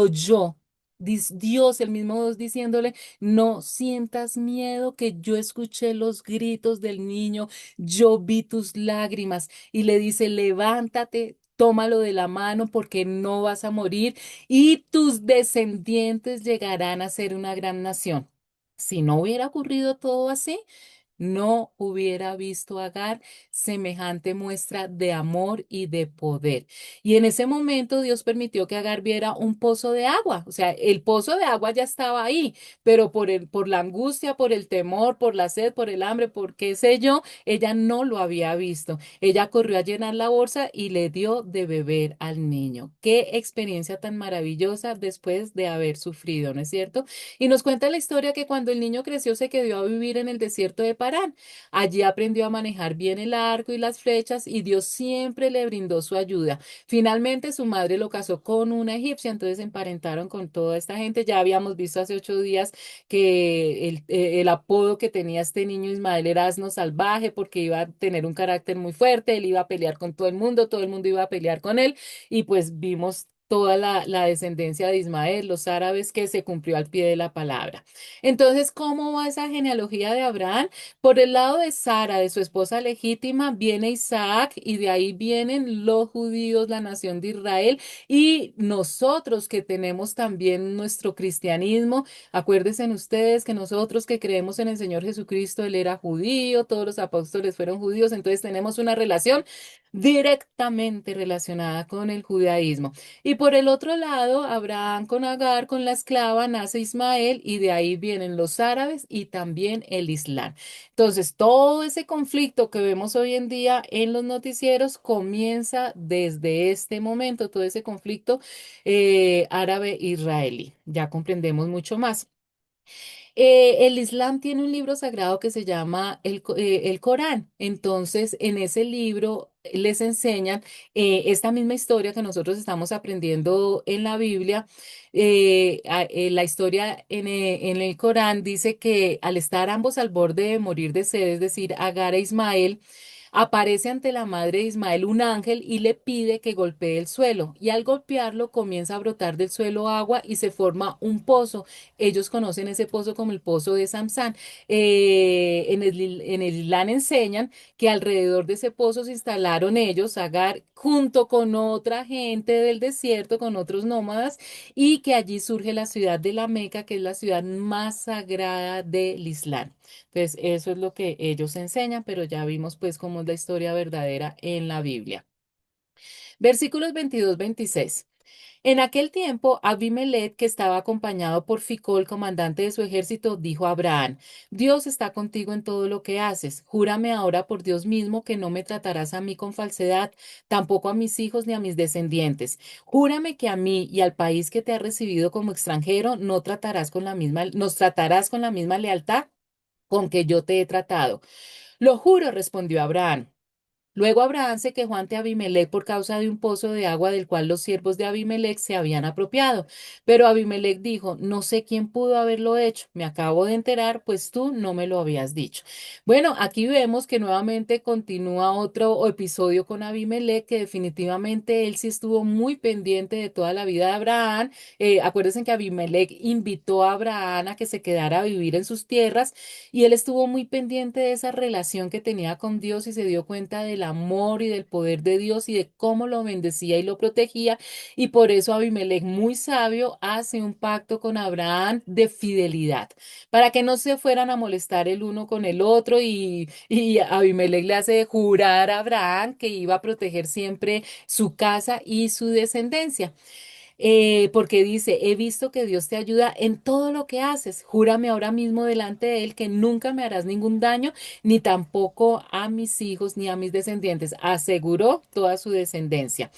oyó. Dios, el mismo Dios diciéndole, no sientas miedo, que yo escuché los gritos del niño, yo vi tus lágrimas y le dice, levántate, tómalo de la mano porque no vas a morir y tus descendientes llegarán a ser una gran nación. Si no hubiera ocurrido todo así, no hubiera visto a Agar semejante muestra de amor y de poder. Y en ese momento Dios permitió que Agar viera un pozo de agua. O sea, el pozo de agua ya estaba ahí, pero por la angustia, por el temor, por la sed, por el hambre, por qué sé yo, ella no lo había visto. Ella corrió a llenar la bolsa y le dio de beber al niño. Qué experiencia tan maravillosa después de haber sufrido, ¿no es cierto? Y nos cuenta la historia que cuando el niño creció se quedó a vivir en el desierto de Parán. Allí aprendió a manejar bien el arco y las flechas y Dios siempre le brindó su ayuda. Finalmente su madre lo casó con una egipcia, entonces se emparentaron con toda esta gente. Ya habíamos visto hace 8 días que el apodo que tenía este niño Ismael era asno salvaje porque iba a tener un carácter muy fuerte, él iba a pelear con todo el mundo iba a pelear con él y pues vimos toda la descendencia de Ismael, los árabes, que se cumplió al pie de la palabra. Entonces, ¿cómo va esa genealogía de Abraham? Por el lado de Sara, de su esposa legítima, viene Isaac y de ahí vienen los judíos, la nación de Israel y nosotros que tenemos también nuestro cristianismo. Acuérdense ustedes que nosotros que creemos en el Señor Jesucristo, Él era judío, todos los apóstoles fueron judíos, entonces tenemos una relación directamente relacionada con el judaísmo. Y por el otro lado, Abraham con Agar, con la esclava, nace Ismael y de ahí vienen los árabes y también el Islam. Entonces, todo ese conflicto que vemos hoy en día en los noticieros comienza desde este momento, todo ese conflicto árabe-israelí. Ya comprendemos mucho más. El Islam tiene un libro sagrado que se llama el Corán. Entonces, en ese libro les enseñan esta misma historia que nosotros estamos aprendiendo en la Biblia. La historia en el Corán dice que al estar ambos al borde de morir de sed, es decir, Agar e Ismael, aparece ante la madre de Ismael un ángel y le pide que golpee el suelo. Y al golpearlo comienza a brotar del suelo agua y se forma un pozo. Ellos conocen ese pozo como el pozo de Samsán. En el Islam enseñan que alrededor de ese pozo se instalaron ellos, Agar, junto con otra gente del desierto, con otros nómadas, y que allí surge la ciudad de la Meca, que es la ciudad más sagrada del Islam. Entonces, eso es lo que ellos enseñan, pero ya vimos pues cómo es la historia verdadera en la Biblia. Versículos 22-26. En aquel tiempo, Abimelech, que estaba acompañado por Ficol, comandante de su ejército, dijo a Abraham: Dios está contigo en todo lo que haces. Júrame ahora por Dios mismo que no me tratarás a mí con falsedad, tampoco a mis hijos ni a mis descendientes. Júrame que a mí y al país que te ha recibido como extranjero no tratarás con la misma, nos tratarás con la misma lealtad con que yo te he tratado. Lo juro, respondió Abraham. Luego Abraham se quejó ante Abimelech por causa de un pozo de agua del cual los siervos de Abimelech se habían apropiado. Pero Abimelech dijo: No sé quién pudo haberlo hecho. Me acabo de enterar, pues tú no me lo habías dicho. Bueno, aquí vemos que nuevamente continúa otro episodio con Abimelech, que definitivamente él sí estuvo muy pendiente de toda la vida de Abraham. Acuérdense que Abimelech invitó a Abraham a que se quedara a vivir en sus tierras y él estuvo muy pendiente de esa relación que tenía con Dios y se dio cuenta del amor y del poder de Dios y de cómo lo bendecía y lo protegía. Y por eso Abimelech, muy sabio, hace un pacto con Abraham de fidelidad, para que no se fueran a molestar el uno con el otro. Y Abimelech le hace jurar a Abraham que iba a proteger siempre su casa y su descendencia. Porque dice: He visto que Dios te ayuda en todo lo que haces. Júrame ahora mismo delante de Él que nunca me harás ningún daño, ni tampoco a mis hijos ni a mis descendientes. Aseguró toda su descendencia.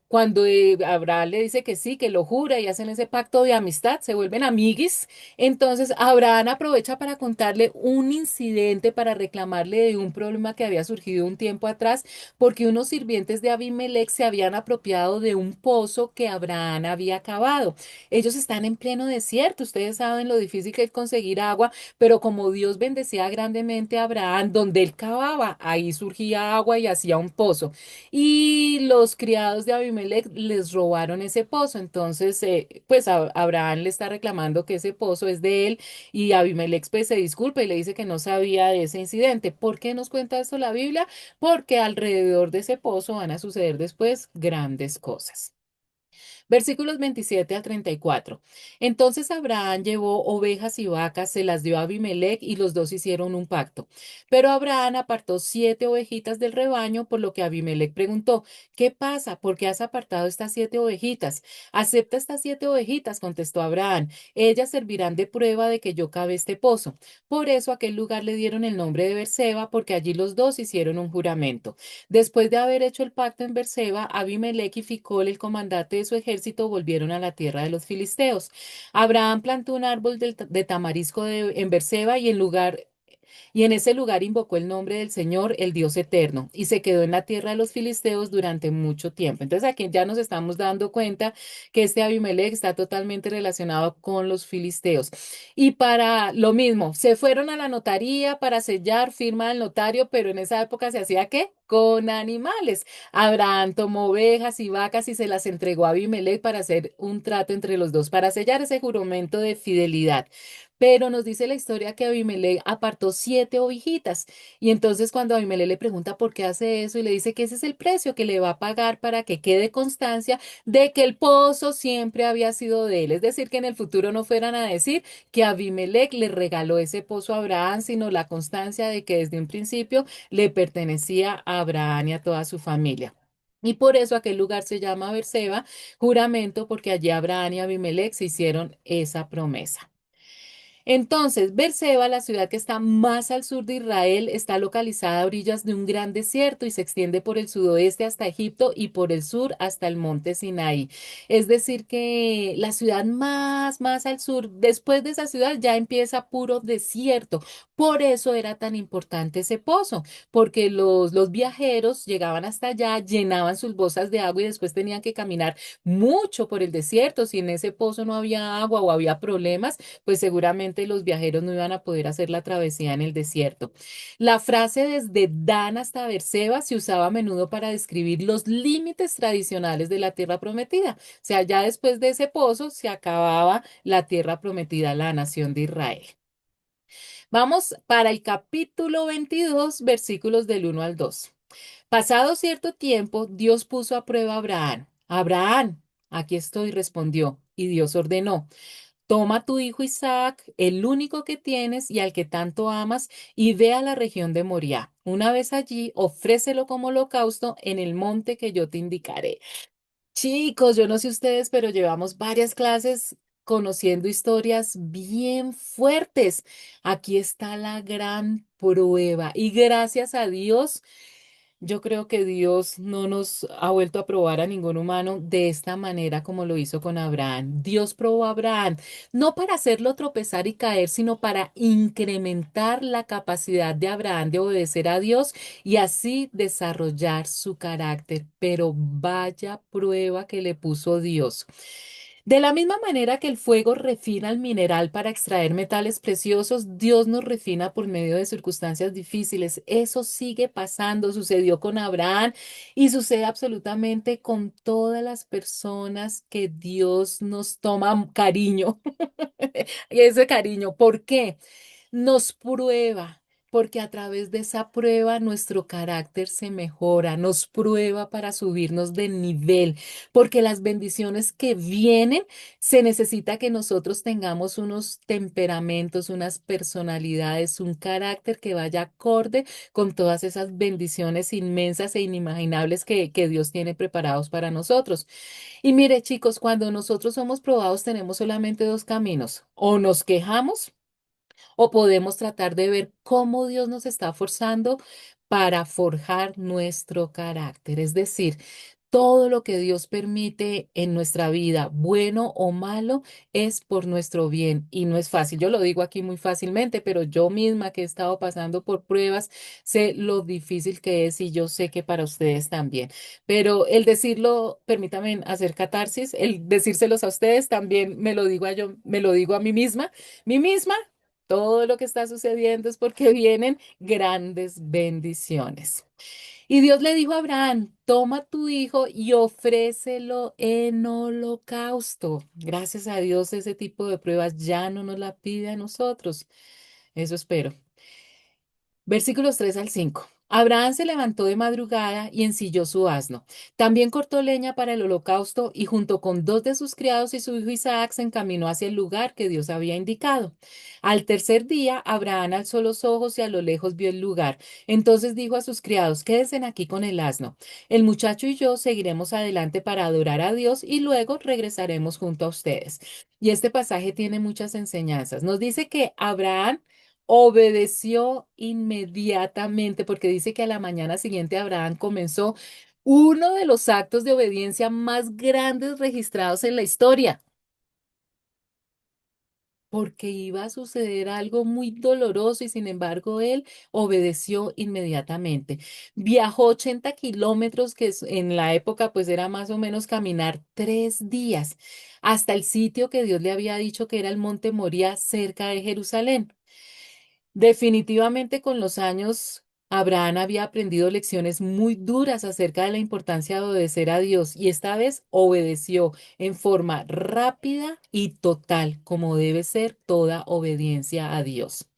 Cuando Abraham le dice que sí, que lo jura y hacen ese pacto de amistad, se vuelven amiguis. Entonces Abraham aprovecha para contarle un incidente, para reclamarle de un problema que había surgido un tiempo atrás, porque unos sirvientes de Abimelech se habían apropiado de un pozo que Abraham había cavado. Ellos están en pleno desierto, ustedes saben lo difícil que es conseguir agua, pero como Dios bendecía grandemente a Abraham, donde él cavaba, ahí surgía agua y hacía un pozo y los criados de Abimelech les robaron ese pozo. Entonces, pues Abraham le está reclamando que ese pozo es de él y Abimelech pues se disculpa y le dice que no sabía de ese incidente. ¿Por qué nos cuenta esto la Biblia? Porque alrededor de ese pozo van a suceder después grandes cosas. Versículos 27 al 34. Entonces Abraham llevó ovejas y vacas, se las dio a Abimelech y los dos hicieron un pacto. Pero Abraham apartó 7 ovejitas del rebaño, por lo que Abimelech preguntó, ¿qué pasa? ¿Por qué has apartado estas 7 ovejitas? Acepta estas 7 ovejitas, contestó Abraham. Ellas servirán de prueba de que yo cavé este pozo. Por eso a aquel lugar le dieron el nombre de Berseba, porque allí los dos hicieron un juramento. Después de haber hecho el pacto en Berseba, Abimelech y Ficol, el comandante de su ejército, volvieron a la tierra de los filisteos. Abraham plantó un árbol de tamarisco en Berseba y en ese lugar invocó el nombre del Señor, el Dios eterno, y se quedó en la tierra de los filisteos durante mucho tiempo. Entonces aquí ya nos estamos dando cuenta que este Abimelech está totalmente relacionado con los filisteos. Y para lo mismo, se fueron a la notaría para sellar firma del notario, pero en esa época se hacía ¿qué? Con animales. Abraham tomó ovejas y vacas y se las entregó a Abimelech para hacer un trato entre los dos, para sellar ese juramento de fidelidad. Pero nos dice la historia que Abimelech apartó 7 ovejitas. Y entonces cuando Abimelech le pregunta por qué hace eso y le dice que ese es el precio que le va a pagar para que quede constancia de que el pozo siempre había sido de él. Es decir, que en el futuro no fueran a decir que Abimelech le regaló ese pozo a Abraham, sino la constancia de que desde un principio le pertenecía a Abraham y a toda su familia. Y por eso aquel lugar se llama Berseba, juramento, porque allí Abraham y Abimelech se hicieron esa promesa. Entonces, Beerseba, la ciudad que está más al sur de Israel, está localizada a orillas de un gran desierto y se extiende por el sudoeste hasta Egipto y por el sur hasta el monte Sinaí. Es decir, que la ciudad más al sur, después de esa ciudad ya empieza puro desierto. Por eso era tan importante ese pozo, porque los viajeros llegaban hasta allá, llenaban sus bolsas de agua y después tenían que caminar mucho por el desierto. Si en ese pozo no había agua o había problemas, pues seguramente los viajeros no iban a poder hacer la travesía en el desierto. La frase desde Dan hasta Beerseba se usaba a menudo para describir los límites tradicionales de la tierra prometida. O sea, ya después de ese pozo se acababa la tierra prometida, la nación de Israel. Vamos para el capítulo 22, versículos del 1 al 2. Pasado cierto tiempo, Dios puso a prueba a Abraham. Abraham, aquí estoy, respondió, y Dios ordenó. Toma tu hijo Isaac, el único que tienes y al que tanto amas, y ve a la región de Moriah. Una vez allí, ofrécelo como holocausto en el monte que yo te indicaré. Chicos, yo no sé ustedes, pero llevamos varias clases conociendo historias bien fuertes. Aquí está la gran prueba y gracias a Dios. Yo creo que Dios no nos ha vuelto a probar a ningún humano de esta manera como lo hizo con Abraham. Dios probó a Abraham no para hacerlo tropezar y caer, sino para incrementar la capacidad de Abraham de obedecer a Dios y así desarrollar su carácter. Pero vaya prueba que le puso Dios. De la misma manera que el fuego refina el mineral para extraer metales preciosos, Dios nos refina por medio de circunstancias difíciles. Eso sigue pasando, sucedió con Abraham y sucede absolutamente con todas las personas que Dios nos toma cariño. Ese cariño, ¿por qué? Nos prueba, porque a través de esa prueba nuestro carácter se mejora, nos prueba para subirnos de nivel, porque las bendiciones que vienen se necesita que nosotros tengamos unos temperamentos, unas personalidades, un carácter que vaya acorde con todas esas bendiciones inmensas e inimaginables que Dios tiene preparados para nosotros. Y mire, chicos, cuando nosotros somos probados tenemos solamente dos caminos, o nos quejamos o podemos tratar de ver cómo Dios nos está forzando para forjar nuestro carácter. Es decir, todo lo que Dios permite en nuestra vida, bueno o malo, es por nuestro bien y no es fácil. Yo lo digo aquí muy fácilmente, pero yo misma que he estado pasando por pruebas, sé lo difícil que es y yo sé que para ustedes también. Pero el decirlo, permítame hacer catarsis, el decírselos a ustedes también me lo digo a yo, me lo digo a mí misma. Todo lo que está sucediendo es porque vienen grandes bendiciones. Y Dios le dijo a Abraham, toma tu hijo y ofrécelo en holocausto. Gracias a Dios ese tipo de pruebas ya no nos la pide a nosotros. Eso espero. Versículos 3 al 5. Abraham se levantó de madrugada y ensilló su asno. También cortó leña para el holocausto y junto con dos de sus criados y su hijo Isaac se encaminó hacia el lugar que Dios había indicado. Al tercer día, Abraham alzó los ojos y a lo lejos vio el lugar. Entonces dijo a sus criados, quédense aquí con el asno. El muchacho y yo seguiremos adelante para adorar a Dios y luego regresaremos junto a ustedes. Y este pasaje tiene muchas enseñanzas. Nos dice que Abraham obedeció inmediatamente, porque dice que a la mañana siguiente Abraham comenzó uno de los actos de obediencia más grandes registrados en la historia, porque iba a suceder algo muy doloroso y sin embargo él obedeció inmediatamente. Viajó 80 kilómetros, en la época pues era más o menos caminar 3 días hasta el sitio que Dios le había dicho que era el monte Moría cerca de Jerusalén. Definitivamente con los años, Abraham había aprendido lecciones muy duras acerca de la importancia de obedecer a Dios y esta vez obedeció en forma rápida y total, como debe ser toda obediencia a Dios.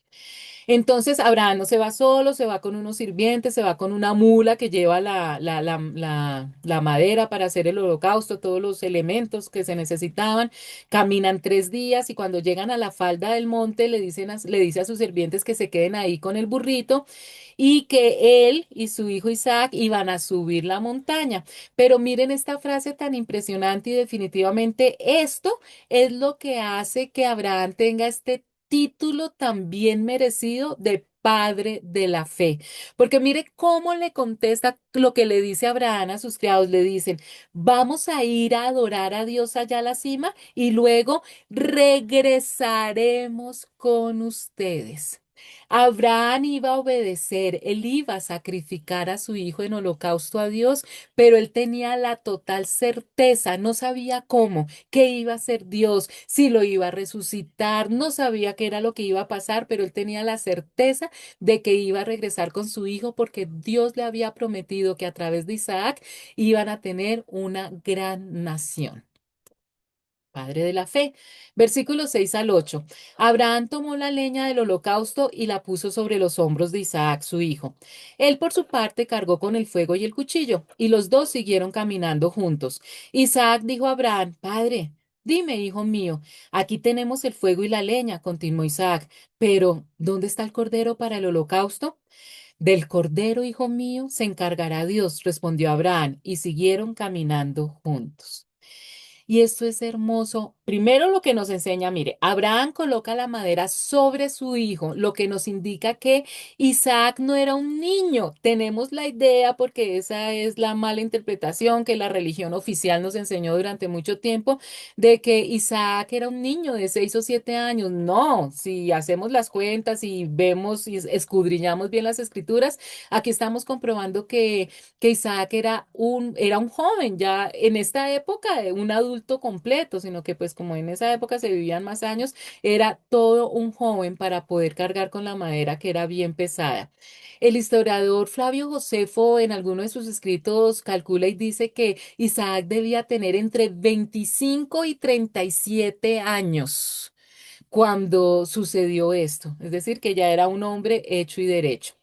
Entonces Abraham no se va solo, se va con unos sirvientes, se va con una mula que lleva la madera para hacer el holocausto, todos los elementos que se necesitaban. Caminan 3 días y cuando llegan a la falda del monte le dice a sus sirvientes que se queden ahí con el burrito y que él y su hijo Isaac iban a subir la montaña. Pero miren esta frase tan impresionante y definitivamente esto es lo que hace que Abraham tenga este título también merecido de padre de la fe. Porque mire cómo le contesta lo que le dice Abraham a sus criados. Le dicen, vamos a ir a adorar a Dios allá a la cima y luego regresaremos con ustedes. Abraham iba a obedecer, él iba a sacrificar a su hijo en holocausto a Dios, pero él tenía la total certeza, no sabía cómo, qué iba a hacer Dios, si lo iba a resucitar, no sabía qué era lo que iba a pasar, pero él tenía la certeza de que iba a regresar con su hijo porque Dios le había prometido que a través de Isaac iban a tener una gran nación. Padre de la fe. Versículos 6 al 8. Abraham tomó la leña del holocausto y la puso sobre los hombros de Isaac, su hijo. Él, por su parte, cargó con el fuego y el cuchillo, y los dos siguieron caminando juntos. Isaac dijo a Abraham, Padre, dime, hijo mío, aquí tenemos el fuego y la leña, continuó Isaac, pero ¿dónde está el cordero para el holocausto? Del cordero, hijo mío, se encargará Dios, respondió Abraham, y siguieron caminando juntos. Y esto es hermoso. Primero lo que nos enseña, mire, Abraham coloca la madera sobre su hijo, lo que nos indica que Isaac no era un niño. Tenemos la idea, porque esa es la mala interpretación que la religión oficial nos enseñó durante mucho tiempo, de que Isaac era un niño de 6 o 7 años. No, si hacemos las cuentas y vemos y escudriñamos bien las escrituras, aquí estamos comprobando que Isaac era un joven, ya en esta época, un adulto completo, sino que pues como en esa época se vivían más años, era todo un joven para poder cargar con la madera que era bien pesada. El historiador Flavio Josefo en alguno de sus escritos calcula y dice que Isaac debía tener entre 25 y 37 años cuando sucedió esto, es decir, que ya era un hombre hecho y derecho.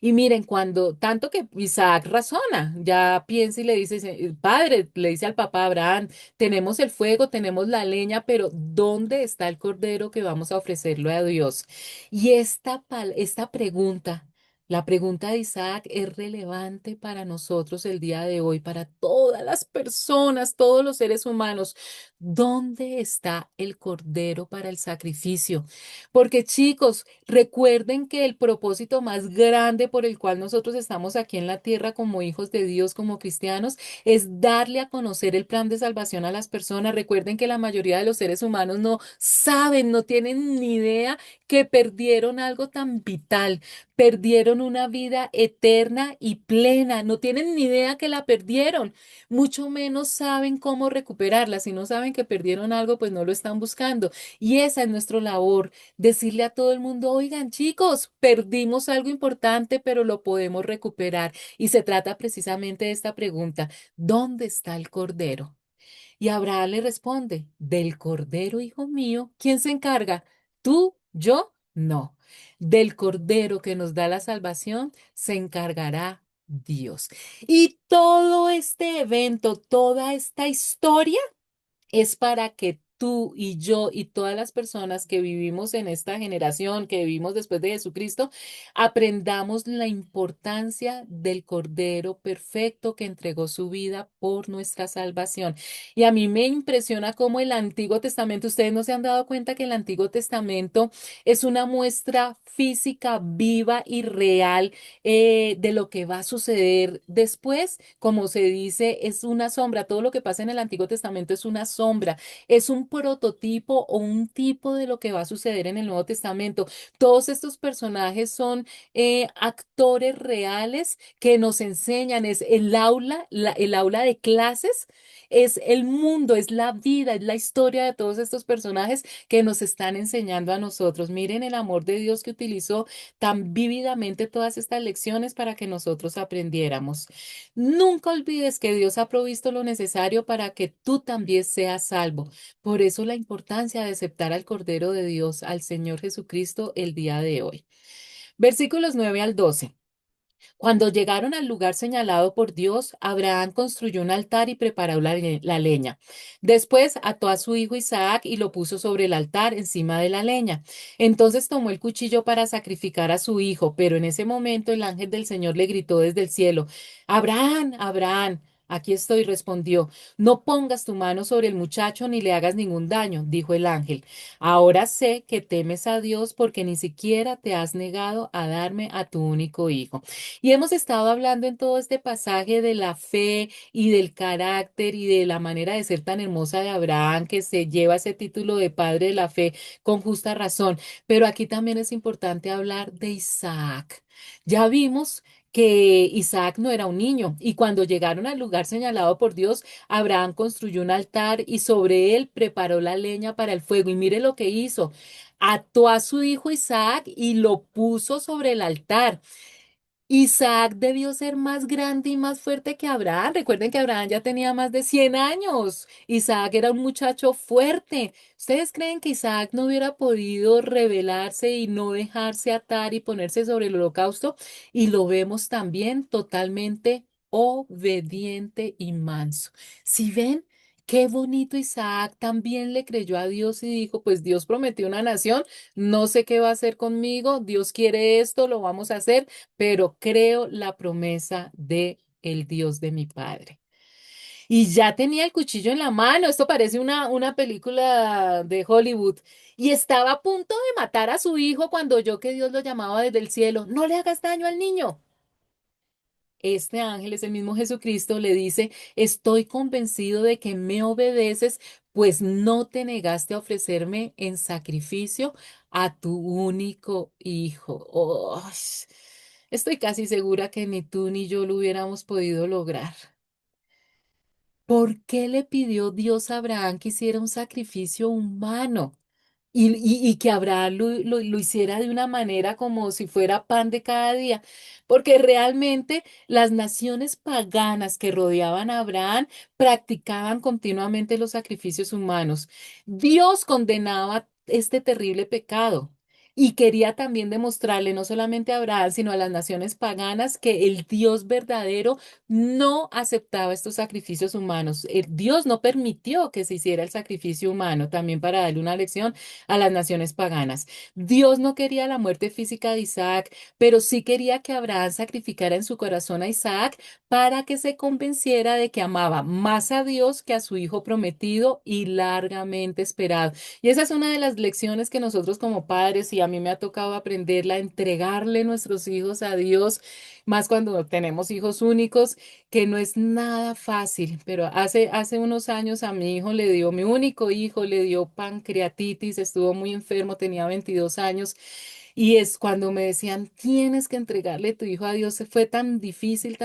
Y miren, cuando tanto que Isaac razona, ya piensa y le dice, padre, le dice al papá Abraham, tenemos el fuego, tenemos la leña, pero ¿dónde está el cordero que vamos a ofrecerlo a Dios? Y esta pregunta, la pregunta de Isaac es relevante para nosotros el día de hoy, para todas las personas, todos los seres humanos. ¿Dónde está el cordero para el sacrificio? Porque chicos, recuerden que el propósito más grande por el cual nosotros estamos aquí en la tierra como hijos de Dios, como cristianos, es darle a conocer el plan de salvación a las personas. Recuerden que la mayoría de los seres humanos no saben, no tienen ni idea que perdieron algo tan vital, perdieron una vida eterna y plena, no tienen ni idea que la perdieron, mucho menos saben cómo recuperarla. Si no saben que perdieron algo, pues no lo están buscando. Y esa es nuestra labor, decirle a todo el mundo, oigan chicos, perdimos algo importante, pero lo podemos recuperar. Y se trata precisamente de esta pregunta, ¿dónde está el cordero? Y Abraham le responde, del cordero, hijo mío, ¿quién se encarga? ¿Tú? ¿Yo? No. del Cordero que nos da la salvación, se encargará Dios. Y todo este evento, toda esta historia es para que tú y yo y todas las personas que vivimos en esta generación, que vivimos después de Jesucristo, aprendamos la importancia del Cordero perfecto que entregó su vida por nuestra salvación. Y a mí me impresiona cómo el Antiguo Testamento, ustedes no se han dado cuenta que el Antiguo Testamento es una muestra física, viva y real de lo que va a suceder después. Como se dice, es una sombra. Todo lo que pasa en el Antiguo Testamento es una sombra, es un prototipo o un tipo de lo que va a suceder en el Nuevo Testamento. Todos estos personajes son actores reales que nos enseñan, es el aula, el aula de clases, es el mundo, es la vida, es la historia de todos estos personajes que nos están enseñando a nosotros. Miren el amor de Dios que utilizó tan vívidamente todas estas lecciones para que nosotros aprendiéramos. Nunca olvides que Dios ha provisto lo necesario para que tú también seas salvo. Por eso la importancia de aceptar al Cordero de Dios, al Señor Jesucristo, el día de hoy. Versículos 9 al 12. Cuando llegaron al lugar señalado por Dios, Abraham construyó un altar y preparó la leña. Después ató a su hijo Isaac y lo puso sobre el altar encima de la leña. Entonces tomó el cuchillo para sacrificar a su hijo, pero en ese momento el ángel del Señor le gritó desde el cielo: Abraham, Abraham. Aquí estoy, respondió. No pongas tu mano sobre el muchacho ni le hagas ningún daño, dijo el ángel. Ahora sé que temes a Dios porque ni siquiera te has negado a darme a tu único hijo. Y hemos estado hablando en todo este pasaje de la fe y del carácter y de la manera de ser tan hermosa de Abraham, que se lleva ese título de padre de la fe con justa razón. Pero aquí también es importante hablar de Isaac. Ya vimos que Isaac no era un niño y cuando llegaron al lugar señalado por Dios, Abraham construyó un altar y sobre él preparó la leña para el fuego. Y mire lo que hizo. Ató a su hijo Isaac y lo puso sobre el altar. Isaac debió ser más grande y más fuerte que Abraham. Recuerden que Abraham ya tenía más de 100 años. Isaac era un muchacho fuerte. ¿Ustedes creen que Isaac no hubiera podido rebelarse y no dejarse atar y ponerse sobre el holocausto? Y lo vemos también totalmente obediente y manso. Si ven, qué bonito Isaac también le creyó a Dios y dijo, pues Dios prometió una nación, no sé qué va a hacer conmigo, Dios quiere esto, lo vamos a hacer, pero creo la promesa de el Dios de mi padre. Y ya tenía el cuchillo en la mano, esto parece una película de Hollywood, y estaba a punto de matar a su hijo cuando oyó que Dios lo llamaba desde el cielo: no le hagas daño al niño. Este ángel es el mismo Jesucristo, le dice: estoy convencido de que me obedeces, pues no te negaste a ofrecerme en sacrificio a tu único hijo. Oh, estoy casi segura que ni tú ni yo lo hubiéramos podido lograr. ¿Por qué le pidió Dios a Abraham que hiciera un sacrificio humano? Y que Abraham lo hiciera de una manera como si fuera pan de cada día, porque realmente las naciones paganas que rodeaban a Abraham practicaban continuamente los sacrificios humanos. Dios condenaba este terrible pecado. Y quería también demostrarle no solamente a Abraham, sino a las naciones paganas que el Dios verdadero no aceptaba estos sacrificios humanos. Dios no permitió que se hiciera el sacrificio humano, también para darle una lección a las naciones paganas. Dios no quería la muerte física de Isaac, pero sí quería que Abraham sacrificara en su corazón a Isaac para que se convenciera de que amaba más a Dios que a su hijo prometido y largamente esperado. Y esa es una de las lecciones que nosotros como padres, y a mí me ha tocado aprenderla, entregarle nuestros hijos a Dios, más cuando tenemos hijos únicos, que no es nada fácil, pero hace unos años a mi hijo le dio, mi único hijo le dio pancreatitis, estuvo muy enfermo, tenía 22 años, y es cuando me decían, tienes que entregarle tu hijo a Dios, fue tan difícil,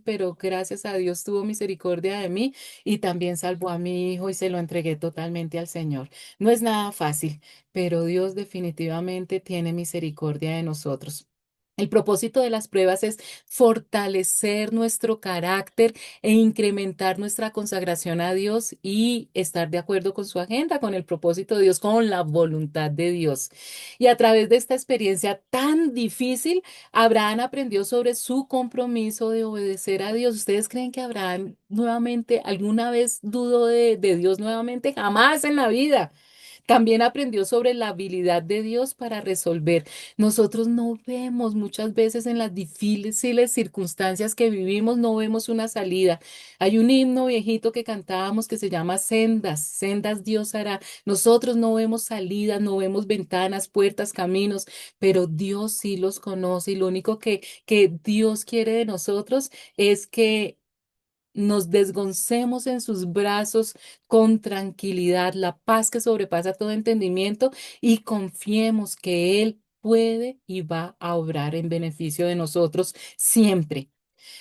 pero gracias a Dios tuvo misericordia de mí y también salvó a mi hijo y se lo entregué totalmente al Señor. No es nada fácil, pero Dios definitivamente tiene misericordia de nosotros. El propósito de las pruebas es fortalecer nuestro carácter e incrementar nuestra consagración a Dios y estar de acuerdo con su agenda, con el propósito de Dios, con la voluntad de Dios. Y a través de esta experiencia tan difícil, Abraham aprendió sobre su compromiso de obedecer a Dios. ¿Ustedes creen que Abraham nuevamente alguna vez dudó de Dios nuevamente? Jamás en la vida. También aprendió sobre la habilidad de Dios para resolver. Nosotros no vemos muchas veces en las difíciles circunstancias que vivimos, no vemos una salida. Hay un himno viejito que cantábamos que se llama Sendas, sendas Dios hará. Nosotros no vemos salidas, no vemos ventanas, puertas, caminos, pero Dios sí los conoce y lo único que Dios quiere de nosotros es que nos desgoncemos en sus brazos con tranquilidad, la paz que sobrepasa todo entendimiento y confiemos que Él puede y va a obrar en beneficio de nosotros siempre.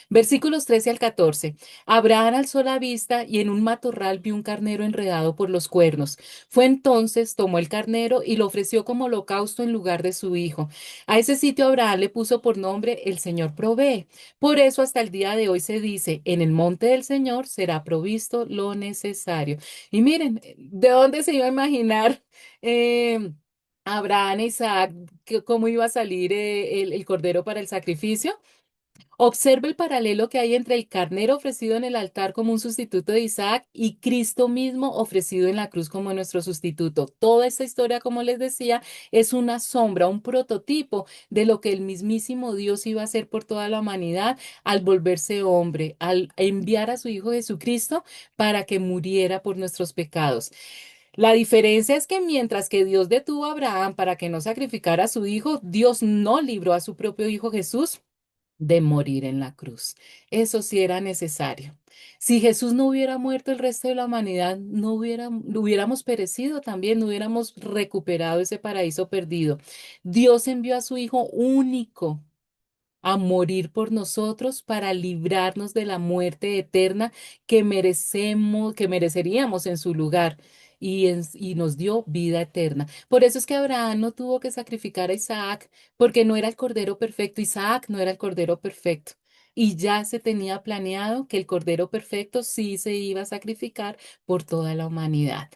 Versículos 13 al 14. Abraham alzó la vista y en un matorral vio un carnero enredado por los cuernos. Fue entonces, tomó el carnero y lo ofreció como holocausto en lugar de su hijo. A ese sitio Abraham le puso por nombre El Señor provee. Por eso hasta el día de hoy se dice, en el monte del Señor será provisto lo necesario. Y miren, ¿de dónde se iba a imaginar? eh, Abraham e Isaac, cómo iba a salir el cordero para el sacrificio. Observe el paralelo que hay entre el carnero ofrecido en el altar como un sustituto de Isaac y Cristo mismo ofrecido en la cruz como nuestro sustituto. Toda esta historia, como les decía, es una sombra, un prototipo de lo que el mismísimo Dios iba a hacer por toda la humanidad al volverse hombre, al enviar a su Hijo Jesucristo para que muriera por nuestros pecados. La diferencia es que mientras que Dios detuvo a Abraham para que no sacrificara a su hijo, Dios no libró a su propio Hijo Jesús de morir en la cruz. Eso sí era necesario. Si Jesús no hubiera muerto, el resto de la humanidad no hubiéramos perecido también, no hubiéramos recuperado ese paraíso perdido. Dios envió a su Hijo único a morir por nosotros para librarnos de la muerte eterna que merecemos, que mereceríamos en su lugar. Y nos dio vida eterna. Por eso es que Abraham no tuvo que sacrificar a Isaac, porque no era el cordero perfecto. Isaac no era el cordero perfecto. Y ya se tenía planeado que el cordero perfecto sí se iba a sacrificar por toda la humanidad.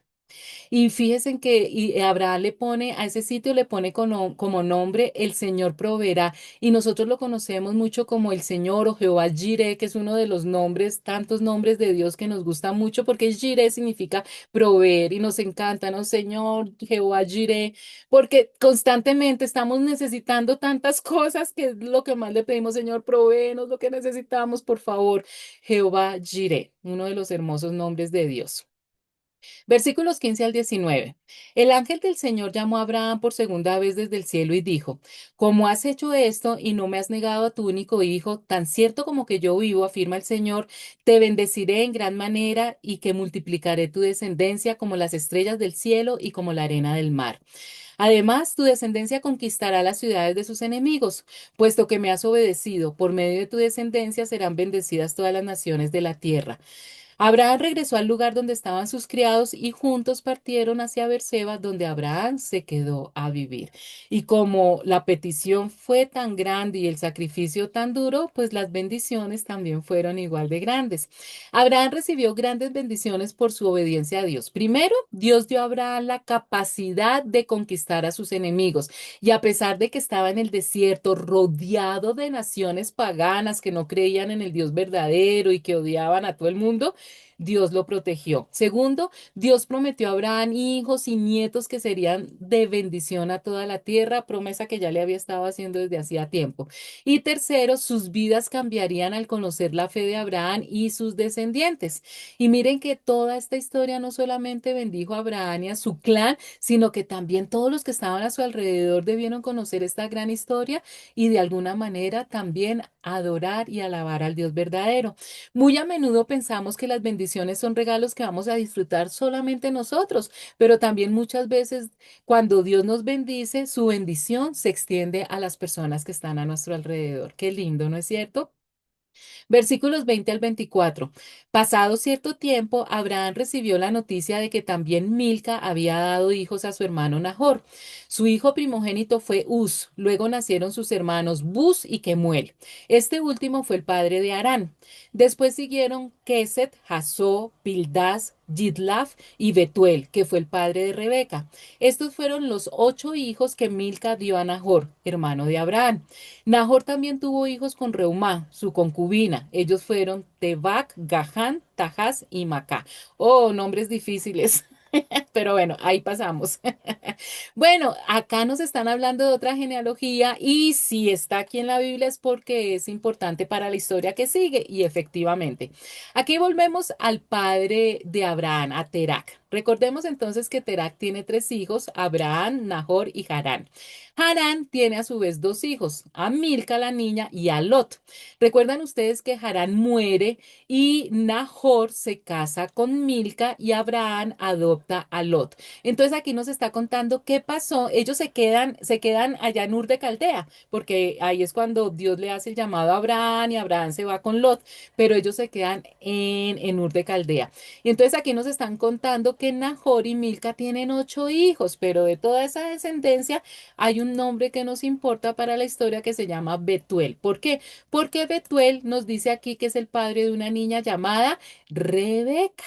Y fíjense en que Abraham le pone, a ese sitio le pone como nombre el Señor proveerá. Y nosotros lo conocemos mucho como el Señor o Jehová Jireh, que es uno de los nombres, tantos nombres de Dios que nos gusta mucho, porque Jireh significa proveer y nos encanta, ¿no? Señor Jehová Jireh, porque constantemente estamos necesitando tantas cosas que es lo que más le pedimos, Señor, provéenos lo que necesitamos, por favor. Jehová Jireh, uno de los hermosos nombres de Dios. Versículos 15 al 19. El ángel del Señor llamó a Abraham por segunda vez desde el cielo y dijo, como has hecho esto y no me has negado a tu único hijo, tan cierto como que yo vivo, afirma el Señor, te bendeciré en gran manera y que multiplicaré tu descendencia como las estrellas del cielo y como la arena del mar. Además, tu descendencia conquistará las ciudades de sus enemigos, puesto que me has obedecido. Por medio de tu descendencia serán bendecidas todas las naciones de la tierra. Abraham regresó al lugar donde estaban sus criados y juntos partieron hacia Beerseba, donde Abraham se quedó a vivir. Y como la petición fue tan grande y el sacrificio tan duro, pues las bendiciones también fueron igual de grandes. Abraham recibió grandes bendiciones por su obediencia a Dios. Primero, Dios dio a Abraham la capacidad de conquistar a sus enemigos. Y a pesar de que estaba en el desierto, rodeado de naciones paganas que no creían en el Dios verdadero y que odiaban a todo el mundo, Dios lo protegió. Segundo, Dios prometió a Abraham hijos y nietos que serían de bendición a toda la tierra, promesa que ya le había estado haciendo desde hacía tiempo. Y tercero, sus vidas cambiarían al conocer la fe de Abraham y sus descendientes. Y miren que toda esta historia no solamente bendijo a Abraham y a su clan, sino que también todos los que estaban a su alrededor debieron conocer esta gran historia y de alguna manera también adorar y alabar al Dios verdadero. Muy a menudo pensamos que las bendiciones son regalos que vamos a disfrutar solamente nosotros, pero también muchas veces cuando Dios nos bendice, su bendición se extiende a las personas que están a nuestro alrededor. Qué lindo, ¿no es cierto? Versículos 20 al 24. Pasado cierto tiempo, Abraham recibió la noticia de que también Milca había dado hijos a su hermano Nahor. Su hijo primogénito fue Uz. Luego nacieron sus hermanos Buz y Kemuel. Este último fue el padre de Harán. Después siguieron Keset, Jasó, Pildas, Yidlaf y Betuel, que fue el padre de Rebeca. Estos fueron los 8 hijos que Milca dio a Nahor, hermano de Abraham. Nahor también tuvo hijos con Reumá, su concubina. Ellos fueron Tebac, Gahán, Tajás y Macá. Oh, nombres difíciles. Pero bueno, ahí pasamos. Bueno, acá nos están hablando de otra genealogía y si está aquí en la Biblia es porque es importante para la historia que sigue. Y efectivamente, aquí volvemos al padre de Abraham, a Terac. Recordemos entonces que Terac tiene 3 hijos, Abraham, Nahor y Harán. Harán tiene a su vez 2 hijos, a Milca la niña y a Lot. Recuerdan ustedes que Harán muere y Nahor se casa con Milca y Abraham adopta a Lot. Entonces aquí nos está contando qué pasó. Ellos se quedan allá en Ur de Caldea, porque ahí es cuando Dios le hace el llamado a Abraham y Abraham se va con Lot, pero ellos se quedan en Ur de Caldea. Y entonces aquí nos están contando que Nahor y Milca tienen 8 hijos, pero de toda esa descendencia hay un nombre que nos importa para la historia que se llama Betuel. ¿Por qué? Porque Betuel nos dice aquí que es el padre de una niña llamada Rebeca.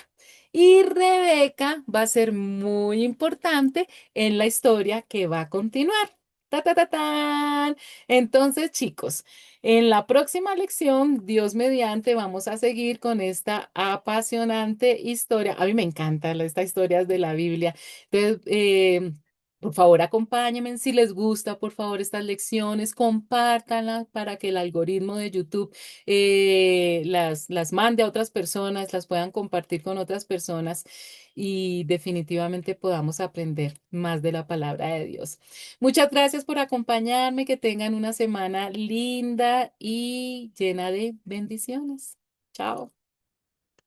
Y Rebeca va a ser muy importante en la historia que va a continuar. Ta, ta, ta, tan. Entonces, chicos, en la próxima lección, Dios mediante, vamos a seguir con esta apasionante historia. A mí me encantan estas historias de la Biblia. Entonces, por favor, acompáñenme si les gusta, por favor, estas lecciones, compártanlas para que el algoritmo de YouTube las mande a otras personas, las puedan compartir con otras personas y definitivamente podamos aprender más de la palabra de Dios. Muchas gracias por acompañarme, que tengan una semana linda y llena de bendiciones. Chao.